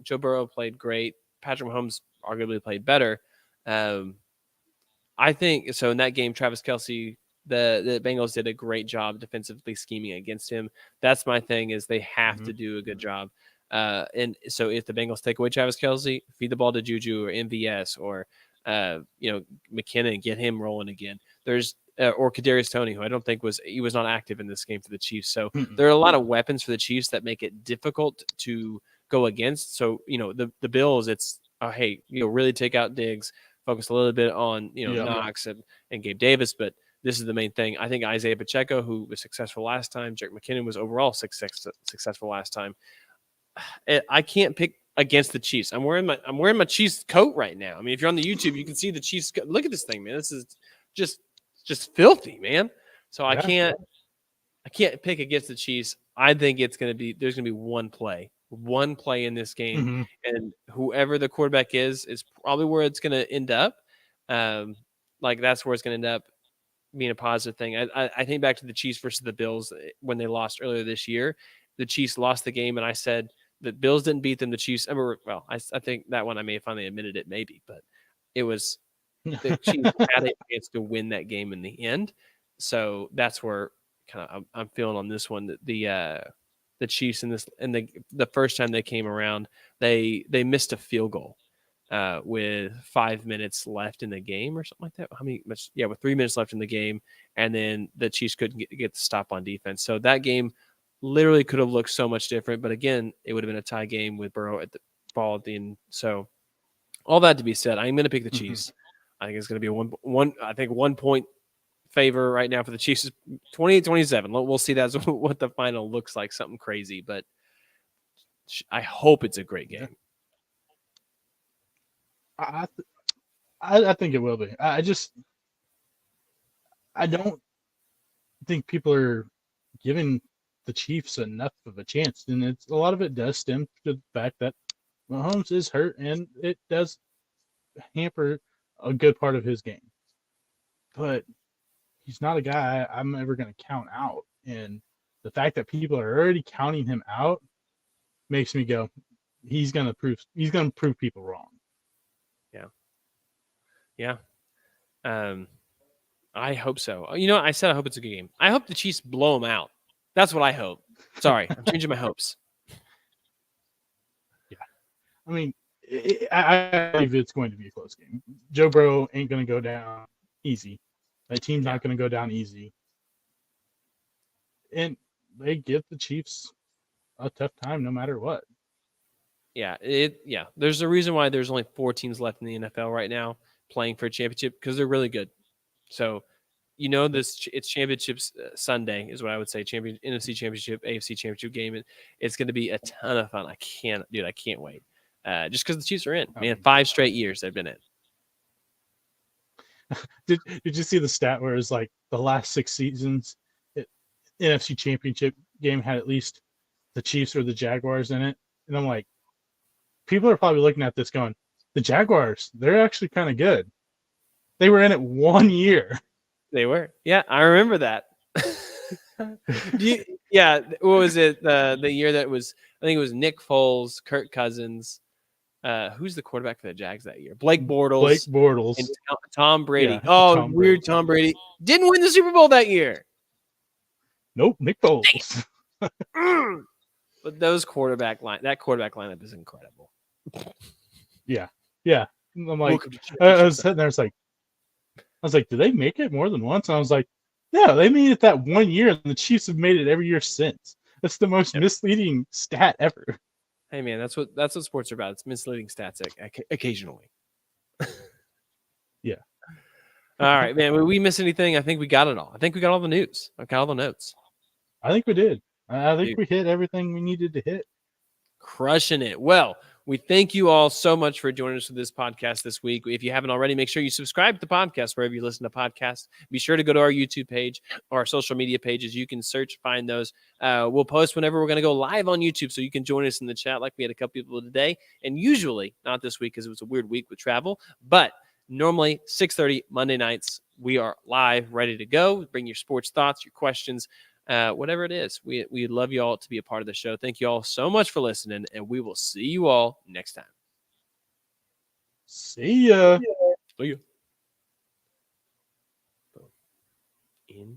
Joe Burrow played great. Patrick Mahomes arguably played better. I think so. In that game, Travis Kelce, the Bengals did a great job defensively scheming against him. That's my thing, is they have to do a good job. And so if the Bengals take away Travis Kelce, feed the ball to Juju or MVS or McKinnon, get him rolling again. There's or Kadarius Toney, who I don't think was not active in this game for the Chiefs. So there are a lot of weapons for the Chiefs that make it difficult to go against. So the Bills, it's really take out Diggs, focus a little bit on Knox and Gabe Davis, but this is the main thing. I think Isaiah Pacheco, who was successful last time, Jerick McKinnon was overall successful last time. I can't pick against the Chiefs. I'm wearing my Chiefs coat right now. I mean, if you're on the YouTube, you can see the Chiefs. Look at this thing, man. This is just filthy, man. So I can't pick against the Chiefs. I think there's going to be one play in this game, and whoever the quarterback is probably where it's going to end up. That's where it's going to end up being a positive thing. I think back to the Chiefs versus the Bills when they lost earlier this year. The Chiefs lost the game, and I said The Bills didn't beat them. The Chiefs. I think that one I may have finally admitted it, maybe, but it was the Chiefs had a chance to win that game in the end. So that's where kind of I'm feeling on this one. That the Chiefs in the first time they came around, they missed a field goal with 5 minutes left in the game or something like that. With 3 minutes left in the game, and then the Chiefs couldn't get the stop on defense. So that game literally could have looked so much different. But again, it would have been a tie game with Burrow at the ball at the end. So all that to be said, I'm going to pick the Chiefs. I think it's going to be a 1 point favor right now for the Chiefs. 28-27. We'll see that's what the final looks like. Something crazy, but I hope it's a great game. I think it will be. I don't think people are giving the Chiefs enough of a chance, and a lot of it does stem to the fact that Mahomes is hurt, and it does hamper a good part of his game. But he's not a guy I'm ever going to count out, and the fact that people are already counting him out makes me go, he's going to prove people wrong. Yeah. I hope so. I said I hope it's a good game. I hope the Chiefs blow them out. That's what I hope. Sorry, I'm changing my hopes. Yeah. I mean, I believe it's going to be a close game. Joe Burrow ain't going to go down easy. That team's not going to go down easy. And they give the Chiefs a tough time no matter what. Yeah, there's a reason why there's only 4 teams left in the NFL right now playing for a championship, because they're really good. So, it's championships Sunday is what I would say. NFC championship, AFC championship game. And it's going to be a ton of fun. I can't wait. Just because the Chiefs are in. Man, 5 straight years they've been in. Did you see the stat where it's like the last 6 seasons, NFC championship game had at least the Chiefs or the Jaguars in it? And I'm like, people are probably looking at this going, the Jaguars, they're actually kind of good. They were in it 1 year. They were. Yeah, I remember that. What was it? The year that was, I think it was Nick Foles, Kirk Cousins. Who's the quarterback for the Jags that year? Blake Bortles. And Tom Brady. Yeah, Tom Brady. Didn't win the Super Bowl that year. Nope, Nick Foles. But that quarterback lineup is incredible. Yeah. I'm like, I was sitting there, I was like, did they make it more than once? And I was like, yeah, they made it that 1 year, and the Chiefs have made it every year since. That's the most misleading stat ever. Hey man, that's what sports are about. It's misleading stats occasionally. Yeah. All right, man. Did we miss anything? I think we got it all. I think we got all the news. I got all the notes. I think we did. I think we hit everything we needed to hit. Crushing it. Well, we thank you all so much for joining us for this podcast this week. If you haven't already, make sure you subscribe to the podcast wherever you listen to podcasts. Be sure to go to our YouTube page or our social media pages. You can search, find those. We'll post whenever we're going to go live on YouTube, so you can join us in the chat like we had a couple people today. And usually, not this week because it was a weird week with travel, but normally 6:30 Monday nights, we are live, ready to go. Bring your sports thoughts, your questions, whatever it is. We'd love you all to be a part of the show. Thank you all so much for listening, and we will see you all next time. See ya. See ya.